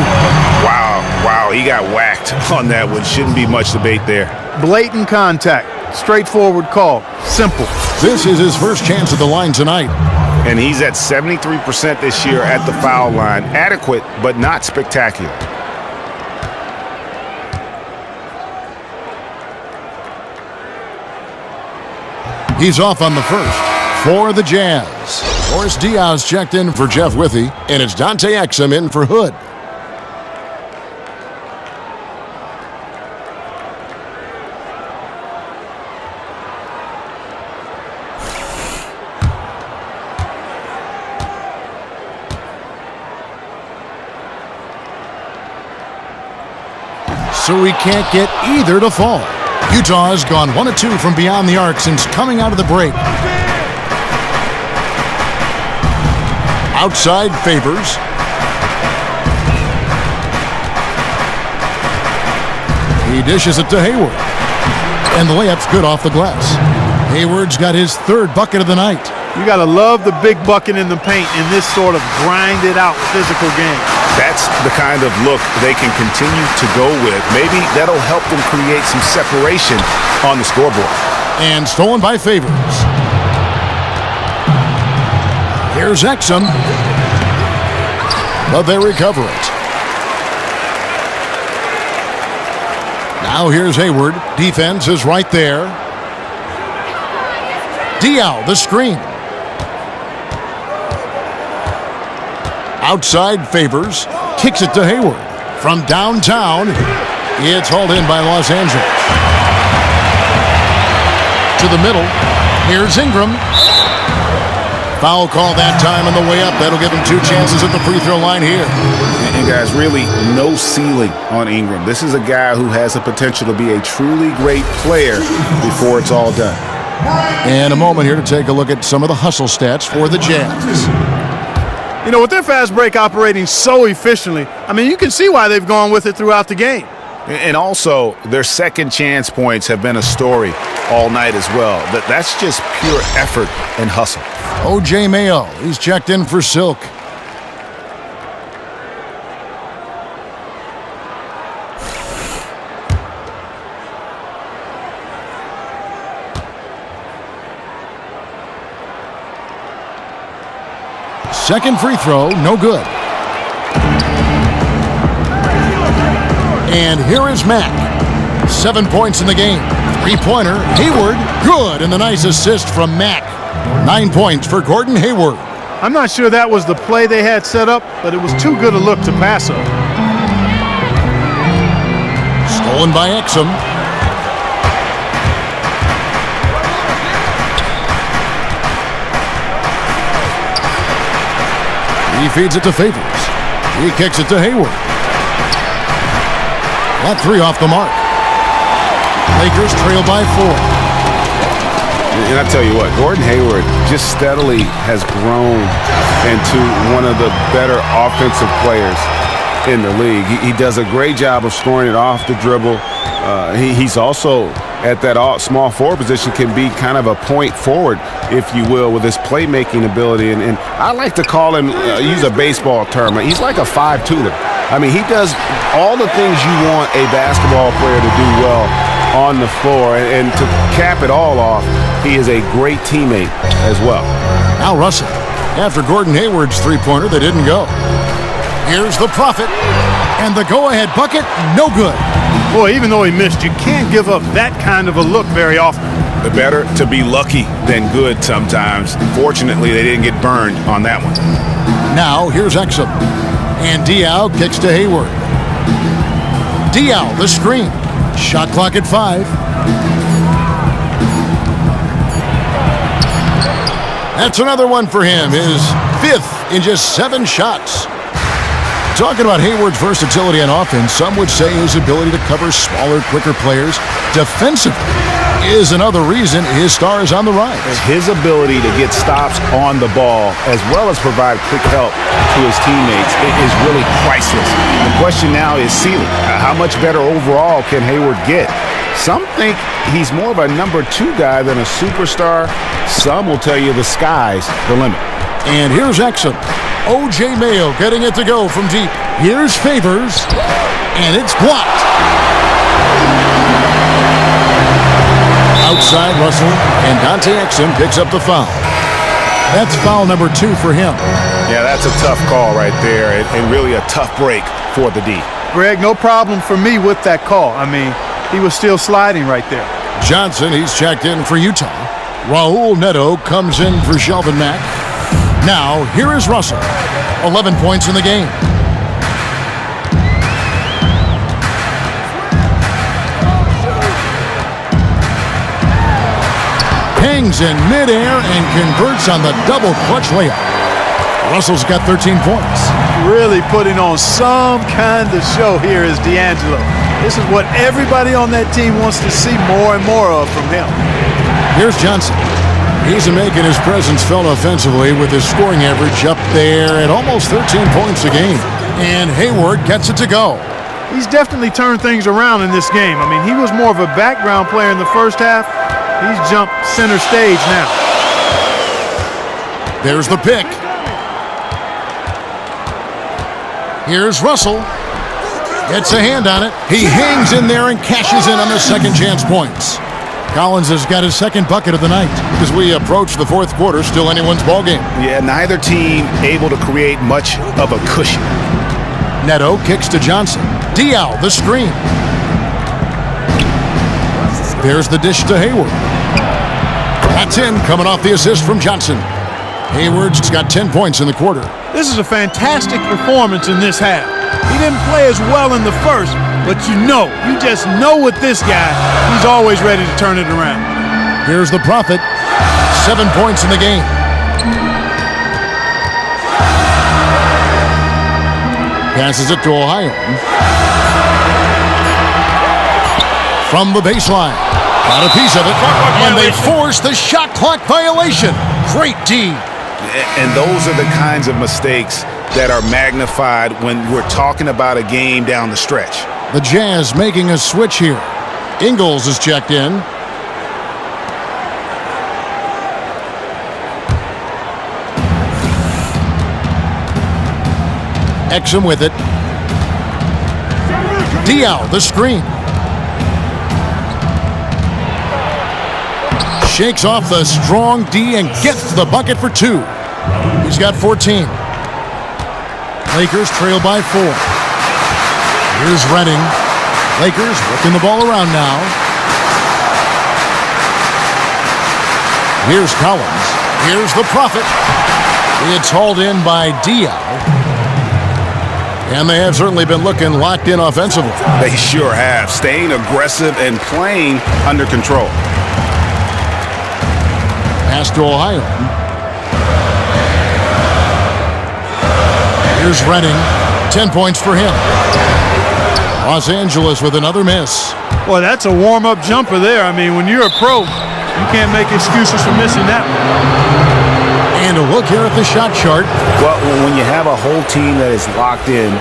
Wow, he got whacked correct on that one. Shouldn't be much debate there. Blatant contact. Straightforward call. Simple. This is his first chance at the line tonight. And he's at 73% this year at the foul line. Adequate, but not spectacular. He's off on the first for the Jazz. Boris Diaz checked in for Jeff Withey, and it's Dante Exum in for Hood. So he can't get either to fall. Utah has gone 1 of 2 from beyond the arc since coming out of the break. Outside Favors. He dishes it to Hayward. And the layup's good off the glass. Hayward's got his third bucket of the night. You got to love the big bucket in the paint in this sort of grinded-out physical game. That's the kind of look they can continue to go with. Maybe that'll help them create some separation on the scoreboard. And stolen by Favors. Here's Exum. But they recover it. Now here's Hayward. Defense is right there. Diaw, the screen. Outside Favors. Kicks it to Hayward. From downtown, it's hauled in by Los Angeles. To the middle. Here's Ingram. Foul call that time on the way up. That'll give him 2 chances at the free throw line here. And guys, really no ceiling on Ingram. This is a guy who has the potential to be a truly great player before it's all done. And a moment here to take a look at some of the hustle stats for the Jazz. You know, with their fast break operating so efficiently, I mean, you can see why they've gone with it throughout the game. And also, their second chance points have been a story all night as well. That's just pure effort and hustle. O.J. Mayo, he's checked in for Silk. Second free throw, no good. And here is Mack. 7 points in the game. 3-pointer, Hayward, good. And the nice assist from Mack. 9 points for Gordon Hayward. I'm not sure that was the play they had set up, but it was too good a look to pass up. Stolen by Exum. He feeds it to Favors. He kicks it to Hayward. That 3 off the mark. Lakers trail by 4. And I tell you what, Gordon Hayward just steadily has grown into one of the better offensive players in the league. He does a great job of scoring it off the dribble. He's also at that small forward position, can be kind of a point forward, if you will, with his playmaking ability. And I like to call him, use a baseball term, he's like a 5-tooter. I mean, he does all the things you want a basketball player to do well on the floor. And to cap it all off, he is a great teammate as well. Now Russell. After Gordon Hayward's 3-pointer, they didn't go. Here's the Prophet. And the go-ahead bucket, no good. Boy, even though he missed, you can't give up that kind of a look very often. The better to be lucky than good sometimes. Fortunately, they didn't get burned on that one. Now, here's Exum. And Diaw kicks to Hayward. Diaw, the screen. Shot clock at 5. That's another one for him. His 5th in just 7 shots. Talking about Hayward's versatility on offense, some would say his ability to cover smaller, quicker players defensively is another reason his star is on the rise. His ability to get stops on the ball as well as provide quick help to his teammates is really priceless. The question now is ceiling. How much better overall can Hayward get? Some think he's more of a number 2 guy than a superstar. Some will tell you the sky's the limit. And here's Exum. O.J. Mayo getting it to go from deep. Here's Favors. And it's blocked. Outside Russell, and Dante Exum picks up the foul. That's foul number 2 for him. Yeah, that's a tough call right there, and really a tough break for the D. Greg, no problem for me with that call. I mean, he was still sliding right there. Johnson, he's checked in for Utah. Raul Neto comes in for Shelvin Mack. Now, here is Russell. 11 points in the game. Hangs in midair and converts on the double clutch layup. Russell's got 13 points. Really putting on some kind of show here is D'Angelo. This is what everybody on that team wants to see more and more of from him. Here's Johnson. He's making his presence felt offensively with his scoring average up there at almost 13 points a game. And Hayward gets it to go. He's definitely turned things around in this game. I mean, he was more of a background player in the first half. He's jumped center stage now. There's the pick. Here's Russell. Gets a hand on it. He hangs in there and cashes in on the second chance points. Collins has got his second bucket of the night. As we approach the fourth quarter, still anyone's ballgame. Yeah, neither team able to create much of a cushion. Neto kicks to Johnson. Diaw, the screen. There's the dish to Hayward. That's in, coming off the assist from Johnson. Hayward's got 10 points in the quarter. This is a fantastic performance in this half. He didn't play as well in the first, but you just know with this guy, he's always ready to turn it around. Here's the Prophet. 7 points in the game. Passes it to Ohio. From the baseline. Got a piece of it. And they force the shot clock violation. Great D. And those are the kinds of mistakes that are magnified when we're talking about a game down the stretch. The Jazz making a switch here. Ingles is checked in. Exum with it. Diaw, the screen. Shakes off the strong D and gets the bucket for 2. He's got 14. Lakers trail by 4. Here's Redding. Lakers working the ball around now. Here's Collins. Here's the Prophet. It's hauled in by Diaw. And they have certainly been looking locked in offensively. They sure have, staying aggressive and playing under control. Pass to Ohio. Here's Redding. 10 points for him. Los Angeles with another miss. Boy, that's a warm-up jumper there. I mean, when you're a pro, you can't make excuses for missing that one. And a look here at the shot chart. Well, when you have a whole team that is locked in,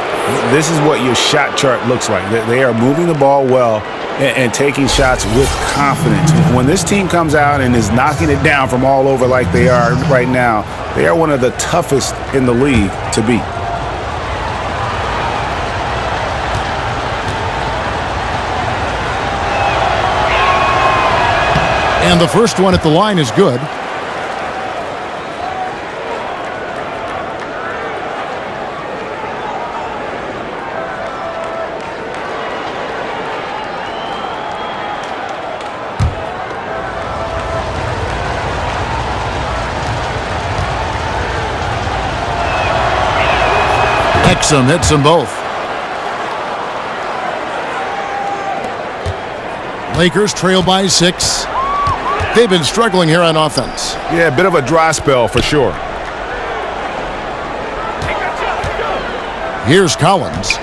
this is what your shot chart looks like. They are moving the ball well and taking shots with confidence. When this team comes out and is knocking it down from all over like they are right now, they are one of the toughest in the league to beat. And the first one at the line is good. Exum hits them both. Lakers trail by 6. They've been struggling here on offense. Yeah, a bit of a dry spell for sure. Here's Collins.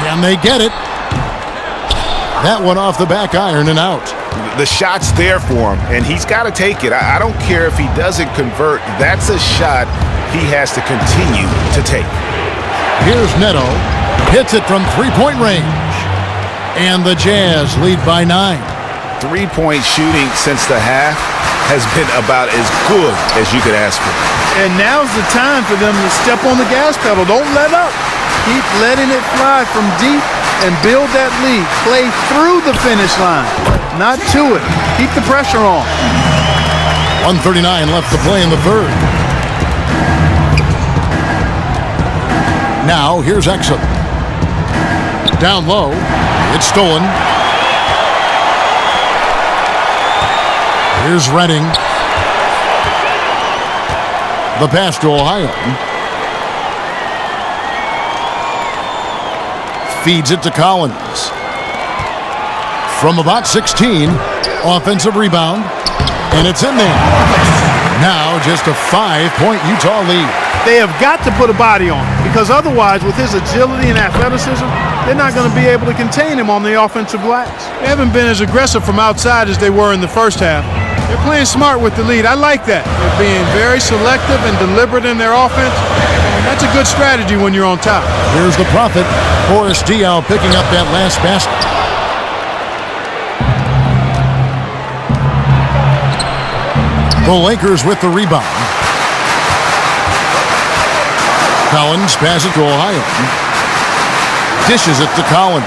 Can they get it? That one off the back iron and out. The shot's there for him, and he's got to take it. I don't care if he doesn't convert. That's a shot he has to continue to take. Here's Neto. Hits it from three-point range. And the Jazz lead by 9. Three-point shooting since the half has been about as good as you could ask for. And now's the time for them to step on the gas pedal. Don't let up. Keep letting it fly from deep and build that lead. Play through the finish line. not to it. Keep the pressure on. 1:39 left to play in the third. Now, here's Exum. Down low. It's stolen. Here's Redding. The pass to Ohio. Feeds it to Collins. From about 16, offensive rebound, and it's in there. Now just a 5-point Utah lead. They have got to put a body on him, because otherwise, with his agility and athleticism, they're not going to be able to contain him on the offensive glass. They haven't been as aggressive from outside as they were in the first half. They're playing smart with the lead. I like that. They're being very selective and deliberate in their offense. That's a good strategy when you're on top. Here's the prophet, Boris Diaw, picking up that last basket. The Lakers with the rebound. Collins passes to Ohio. Dishes it to Collins.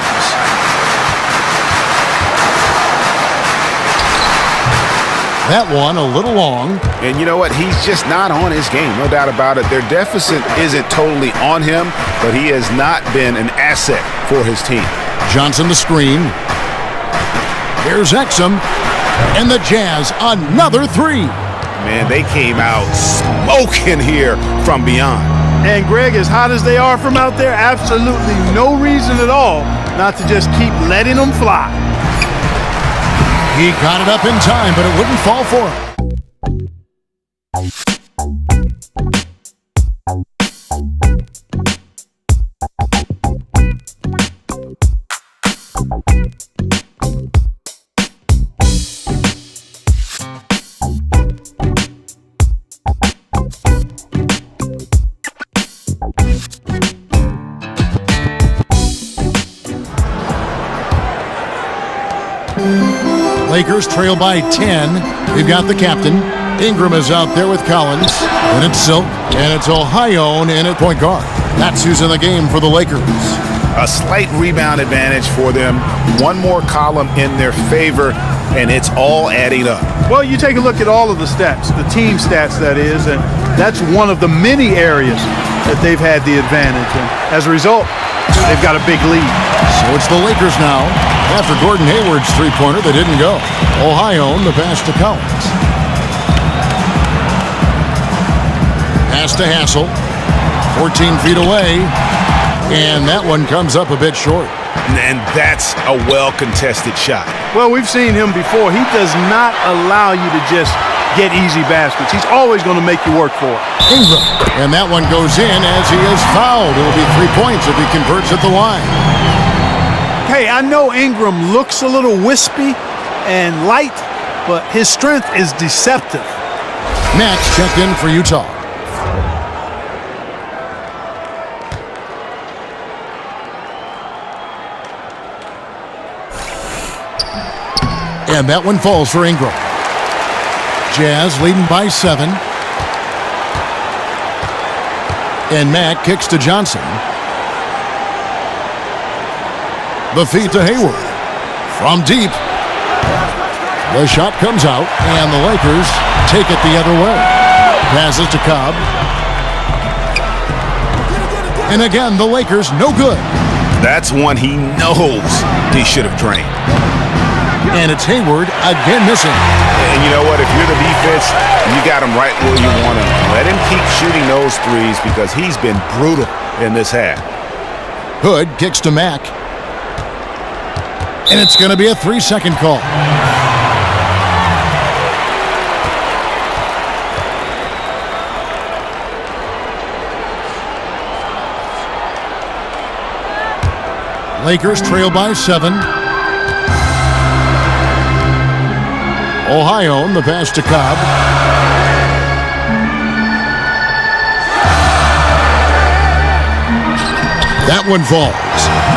That one a little long. And you know what? He's just not on his game, no doubt about it. Their deficit isn't totally on him, but he has not been an asset for his team. Johnson the screen. Here's Exum. And the Jazz, another three. Man, they came out smoking here from beyond. And Greg, as hot as they are from out there, absolutely no reason at all not to just keep letting them fly. He got it up in time, but it wouldn't fall for him. Lakers trail by 10. We've got the captain. Ingram is out there with Collins. And it's Silk. And it's Ohio in at point guard. That's who's in the game for the Lakers. A slight rebound advantage for them. One more column in their favor, and it's all adding up. Well, you take a look at all of the stats, the team stats that is, and that's one of the many areas that they've had the advantage. And as a result, they've got a big lead. So it's the Lakers now. After Gordon Hayward's three-pointer, they didn't go. Ohio, the pass to Collins. Pass to Hassel. 14 feet away. And that one comes up a bit short. And that's a well-contested shot. Well, we've seen him before. He does not allow you to just get easy baskets. He's always going to make you work for it. Ingram. And that one goes in as he is fouled. It'll be 3 points if he converts at the line. Hey, I know Ingram looks a little wispy and light, but his strength is deceptive. Max checked in for Utah. And that one falls for Ingram. Jazz leading by 7. And Mack kicks to Johnson. The feed to Hayward. From deep. The shot comes out, and the Lakers take it the other way. Passes to Cobb. And again, the Lakers no good. That's one he knows he should have drained. And it's Hayward again missing. And you know what? If you're the defense, you got him right where you want him. Let him keep shooting those threes because he's been brutal in this half. Hood kicks to Mack. And it's going to be a 3-second call. Lakers trail by 7. Ohio, the pass to Cobb. That one falls.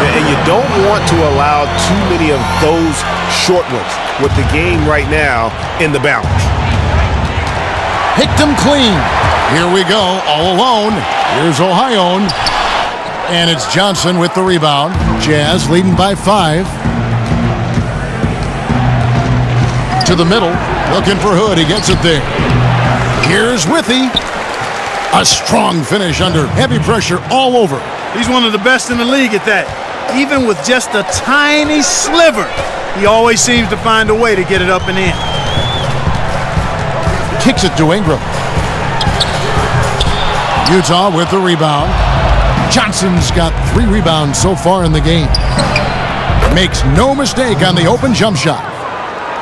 And you don't want to allow too many of those short ones with the game right now in the balance. Picked him clean. Here we go, all alone. Here's Ohio. And it's Johnson with the rebound. Jazz leading by 5. to the middle, looking for Hood. He gets it there. Here's Withy. A strong finish under heavy pressure all over. He's one of the best in the league at that. Even with just a tiny sliver, he always seems to find a way to get it up and in. Kicks it to Ingram. Utah with the rebound. Johnson's got 3 rebounds so far in the game. Makes no mistake on the open jump shot.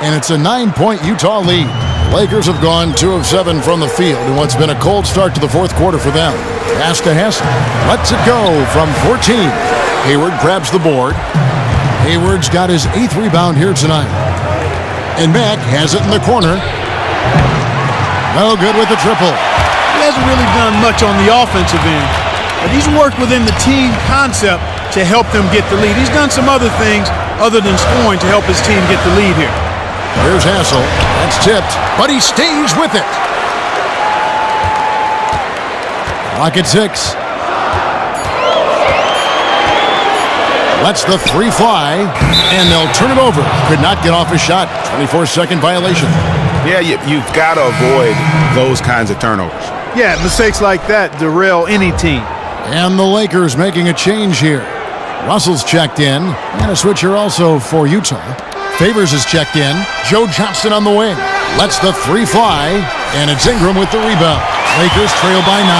And it's a 9-point Utah lead. Lakers have gone 2 of 7 from the field in what's been a cold start to the fourth quarter for them. Pass to Hess. Lets it go from 14. Hayward grabs the board. Hayward's got his 8th rebound here tonight. And Mack has it in the corner. No good with the triple. He hasn't really done much on the offensive end, but he's worked within the team concept to help them get the lead. He's done some other things other than scoring to help his team get the lead here. Here's Hassel. That's tipped, but he stays with it. Clock at 6. Lets the 3 fly, and they'll turn it over. Could not get off a shot. 24-second violation. Yeah, you've got to avoid those kinds of turnovers. Yeah, mistakes like that derail any team. And the Lakers making a change here. Russell's checked in, and a switcher also for Utah. Favors is checked in. Joe Johnston on the wing. Lets the 3 fly, and it's Ingram with the rebound. Lakers trail by 9.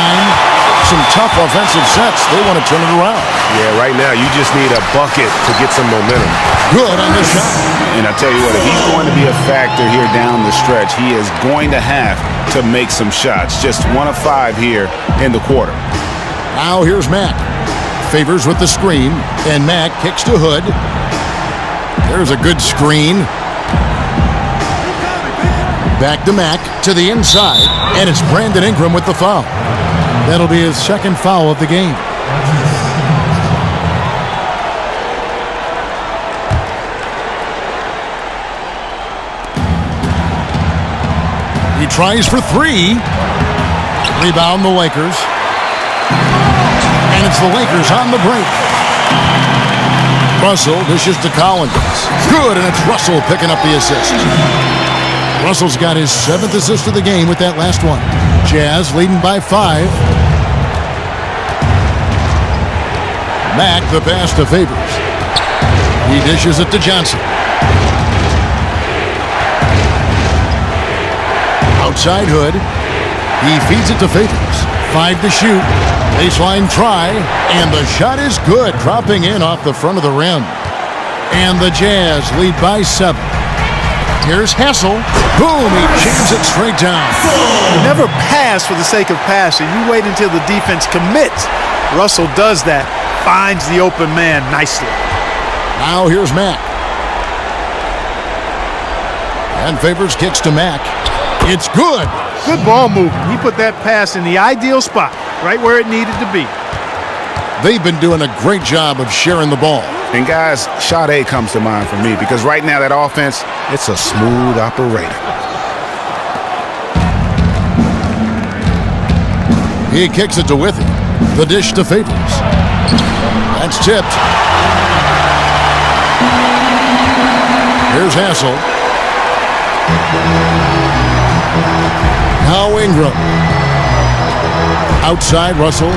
Some tough offensive sets. They want to turn it around. Yeah, right now you just need a bucket to get some momentum. Good on the shot. And I tell you what, if he's going to be a factor here down the stretch, he is going to have to make some shots. Just 1 of 5 here in the quarter. Now here's Mack. Favors with the screen, and Mack kicks to Hood. There's a good screen. Back to Mack to the inside, and it's Brandon Ingram with the foul. That'll be his 2nd foul of the game. He tries for 3. Rebound the Lakers. And it's the Lakers on the break. Russell dishes to Collins. Good, and it's Russell picking up the assist. Russell's got his 7th assist of the game with that last one. Jazz leading by 5. Mack the pass to Favors. He dishes it to Johnson. Outside Hood. He feeds it to Favors. 5 to shoot. Baseline try, and the shot is good, dropping in off the front of the rim. And the Jazz lead by 7. Here's Hassel. Boom, he jams it straight down. You never pass for the sake of passing. You wait until the defense commits. Russell does that, finds the open man nicely. Now here's Mack. And Favors kicks to Mack. It's good. Good ball movement. He put that pass in the ideal spot, right where it needed to be. They've been doing a great job of sharing the ball. And guys, Sade comes to mind for me because right now that offense, it's a smooth operator. He kicks it to Withy. The dish to Favors. That's tipped. Here's Hassel. Now Ingram. Outside Russell.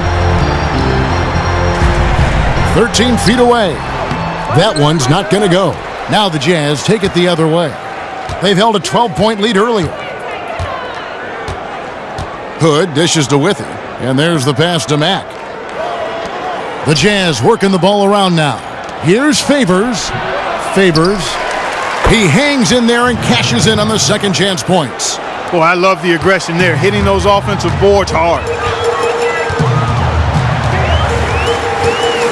13 feet away. That one's not going to go. Now the Jazz take it the other way. They've held a 12-point lead earlier. Hood dishes to Withy, and there's the pass to Mack. The Jazz working the ball around now. Here's Favors. Favors. He hangs in there and cashes in on the second chance points. Boy, I love the aggression there, hitting those offensive boards hard.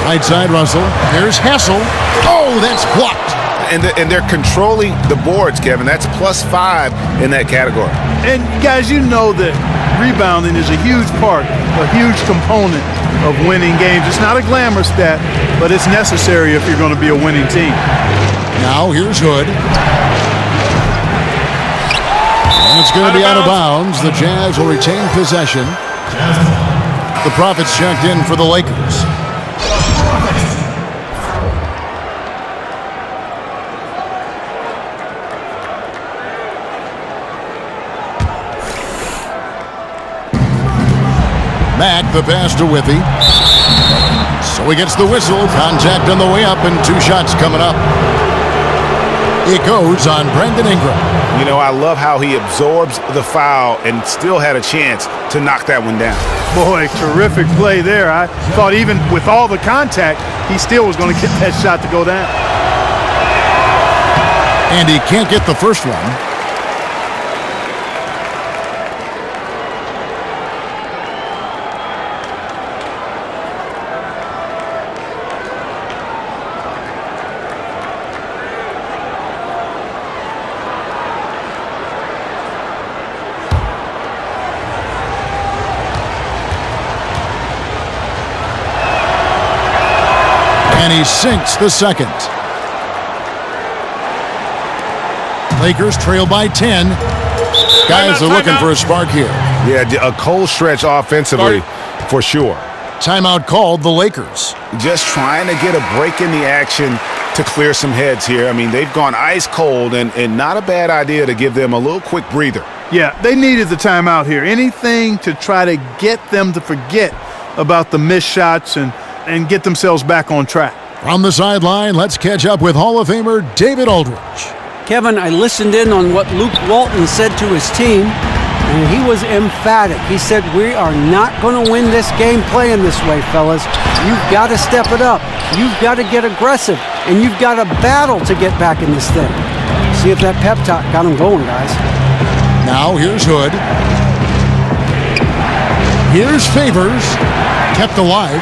Right side Russell. Here's Hassel. Oh, that's blocked. And they're controlling the boards, Kevin. That's +5 in that category. And guys, you know that rebounding is a huge part, a huge component of winning games. It's not a glamour stat, but it's necessary if you're going to be a winning team. Now here's Hood. And it's going to be out of bounds. The Jazz will retain possession. The Profits checked in for the Lakers. Mack the pass to Withy. So he gets the whistle. Contact on the way up and 2 shots coming up. It goes on Brandon Ingram. You know, I love how he absorbs the foul and still had a chance to knock that one down. Boy, terrific play there. I thought even with all the contact, he still was going to get that shot to go down. And he can't get the first one. And he sinks the second. Lakers trail by 10. Guys are looking for a spark here. Yeah, a cold stretch offensively for sure. Timeout called the Lakers. Just trying to get a break in the action to clear some heads here. I mean, they've gone ice cold, and not a bad idea to give them a little quick breather. Yeah, they needed the timeout here. Anything to try to get them to forget about the missed shots and get themselves back on track. From the sideline, let's catch up with Hall of Famer David Aldridge. Kevin, I listened in on what Luke Walton said to his team, and he was emphatic. He said, we are not going to win this game playing this way, fellas. You've got to step it up. You've got to get aggressive, and you've got to battle to get back in this thing. See if that pep talk got him going, guys. Now here's Hood. Here's Favors, kept alive.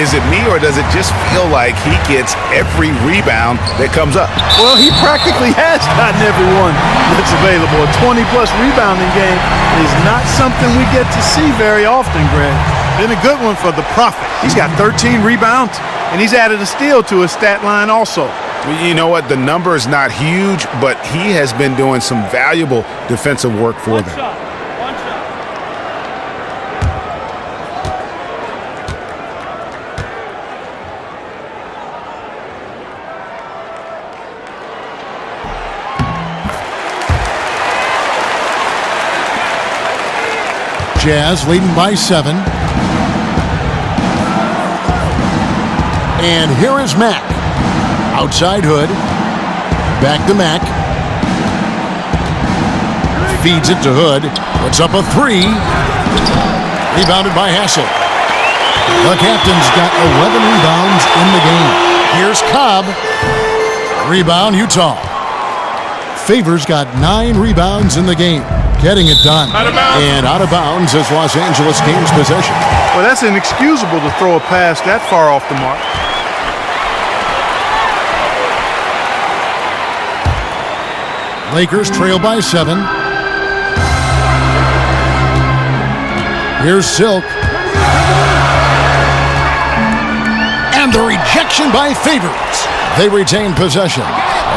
Is it me, or does it just feel like he gets every rebound that comes up? Well, he practically has gotten every one that's available. A 20-plus rebounding game is not something we get to see very often, Greg. Been a good one for the Prophet. He's got 13 rebounds, and he's added a steal to his stat line also. You know what? The number is not huge, but he has been doing some valuable defensive work for them. Jazz leading by 7. And here is Mack. Outside Hood. Back to Mack. Feeds it to Hood. Puts up a 3. Rebounded by Hassel. The captain's got 11 rebounds in the game. Here's Cobb. Rebound, Utah. Favors got 9 rebounds in the game. Getting it done. And out of bounds as Los Angeles gains possession. Well, that's inexcusable to throw a pass that far off the mark. Lakers trail by 7. Here's Silk. And the rejection by Favors. They retain possession.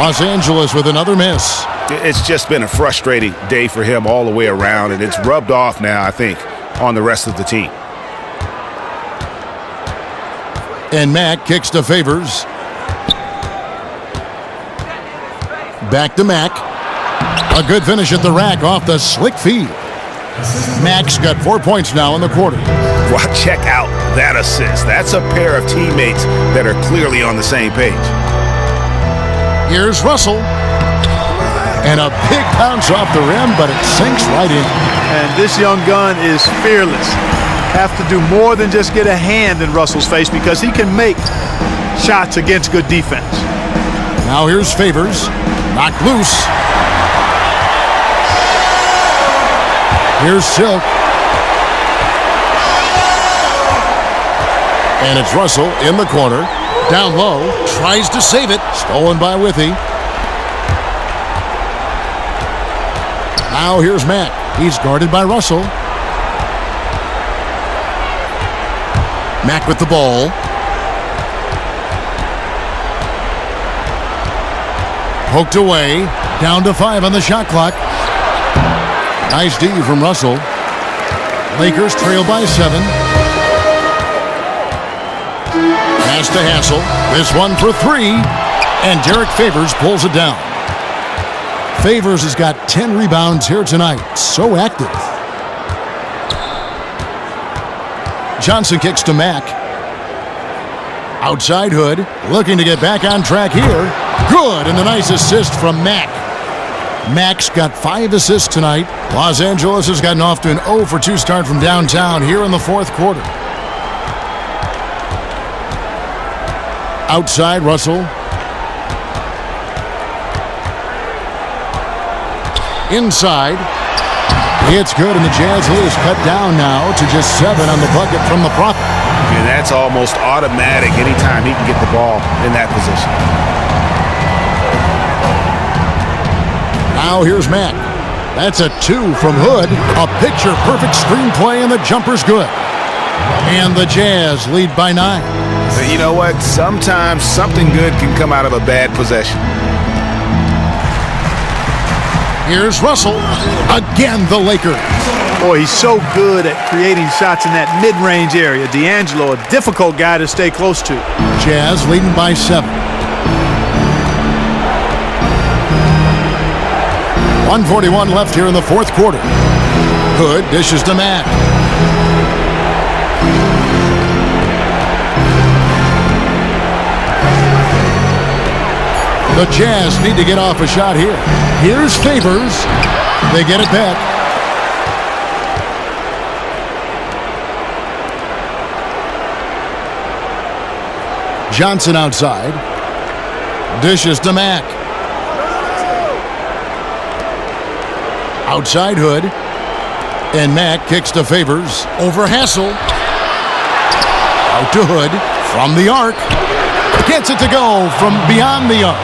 Los Angeles with another miss. It's just been a frustrating day for him all the way around, and it's rubbed off now, I think, on the rest of the team. And Mack kicks to Favors. Back to Mack. A good finish at the rack off the slick feed. Mack's got 4 points now in the quarter. Well, check out that assist. That's a pair of teammates that are clearly on the same page. Here's Russell. And a big bounce off the rim, but it sinks right in. And this young gun is fearless. Have to do more than just get a hand in Russell's face because he can make shots against good defense. Now here's Favors. Knocked loose. Here's Silk. And it's Russell in the corner. Down low. Tries to save it. Stolen by Withy. Now here's Mack. He's guarded by Russell. Mack with the ball. Poked away. Down to 5 on the shot clock. Nice D from Russell. Lakers trail by 7. Pass to Hassel. This one for 3. And Derek Favors pulls it down. Favors has got 10 rebounds here tonight. So active. Johnson kicks to Mack. Outside Hood, looking to get back on track here. Good, and a nice assist from Mack. Mack's got 5 assists tonight. Los Angeles has gotten off to an 0-for-2 start from downtown here in the fourth quarter. Outside, Russell. Inside. It's good, and the Jazz lead is cut down now to just 7 on the bucket from the Prophet. And that's almost automatic anytime he can get the ball in that position. Now here's Mack. That's a 2 from Hood. A picture-perfect screenplay, and the jumper's good. And the Jazz lead by 9. But you know what? Sometimes something good can come out of a bad possession. Here's Russell. Again, the Lakers. Boy, he's so good at creating shots in that mid-range area. D'Angelo, a difficult guy to stay close to. Jazz leading by 7. 1:41 left here in the fourth quarter. Hood dishes to Mack. The Jazz need to get off a shot here. Here's Favors. They get it back. Johnson outside. Dishes to Mack. Outside Hood. And Mack kicks to Favors. Over Hassel. Out to Hood. From the arc. Gets it to go from beyond the arc.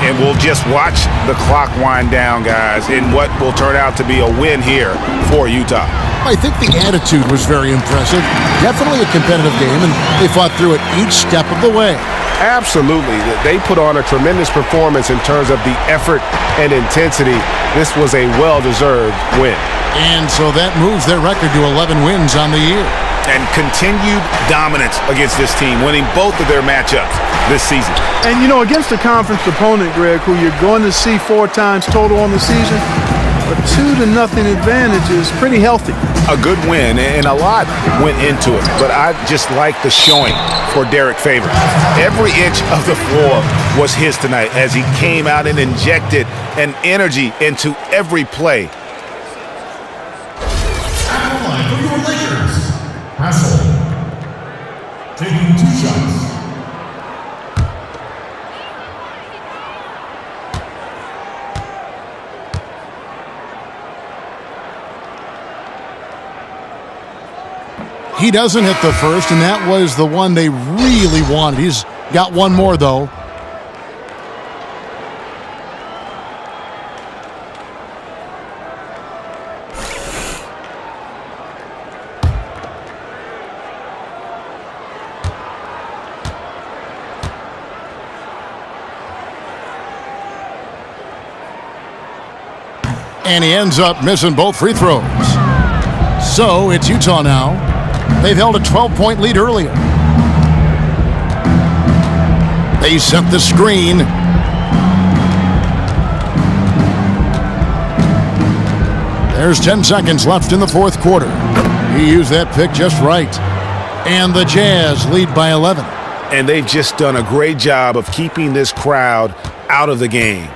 And we'll just watch the clock wind down, guys, in what will turn out to be a win here for Utah. I think the attitude was very impressive. Definitely a competitive game, and they fought through it each step of the way. Absolutely. They put on a tremendous performance in terms of the effort and intensity. This was a well-deserved win. And so that moves their record to 11 wins on the year. And continued dominance against this team, winning both of their matchups this season. And, you know, against a conference opponent, Greg, who you're going to see 4 times total on the season, a 2-0 advantage is pretty healthy. A good win, and a lot went into it. But I just like the showing for Derek Favors. Every inch of the floor was his tonight as he came out and injected an energy into every play. Hassel, taking 2 shots. He doesn't hit the first, and that was the one they really wanted. He's got one more, though. And he ends up missing both free throws. So it's Utah now. They've held a 12-point lead earlier. They set the screen. There's 10 seconds left in the fourth quarter. He used that pick just right. And the Jazz lead by 11. And they've just done a great job of keeping this crowd out of the game.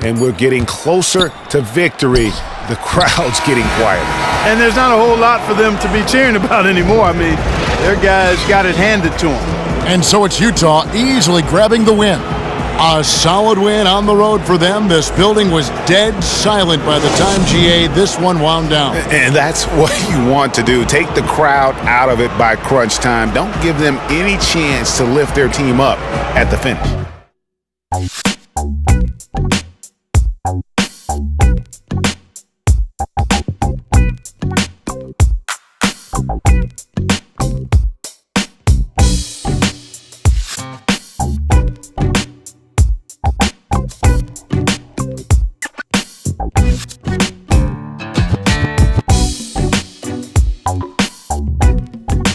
And we're getting closer to victory. The crowd's getting quieter. And there's not a whole lot for them to be cheering about anymore. I mean, their guys got it handed to them. And so it's Utah easily grabbing the win. A solid win on the road for them. This building was dead silent by the time, GA, this one wound down. And that's what you want to do. Take the crowd out of it by crunch time. Don't give them any chance to lift their team up at the finish.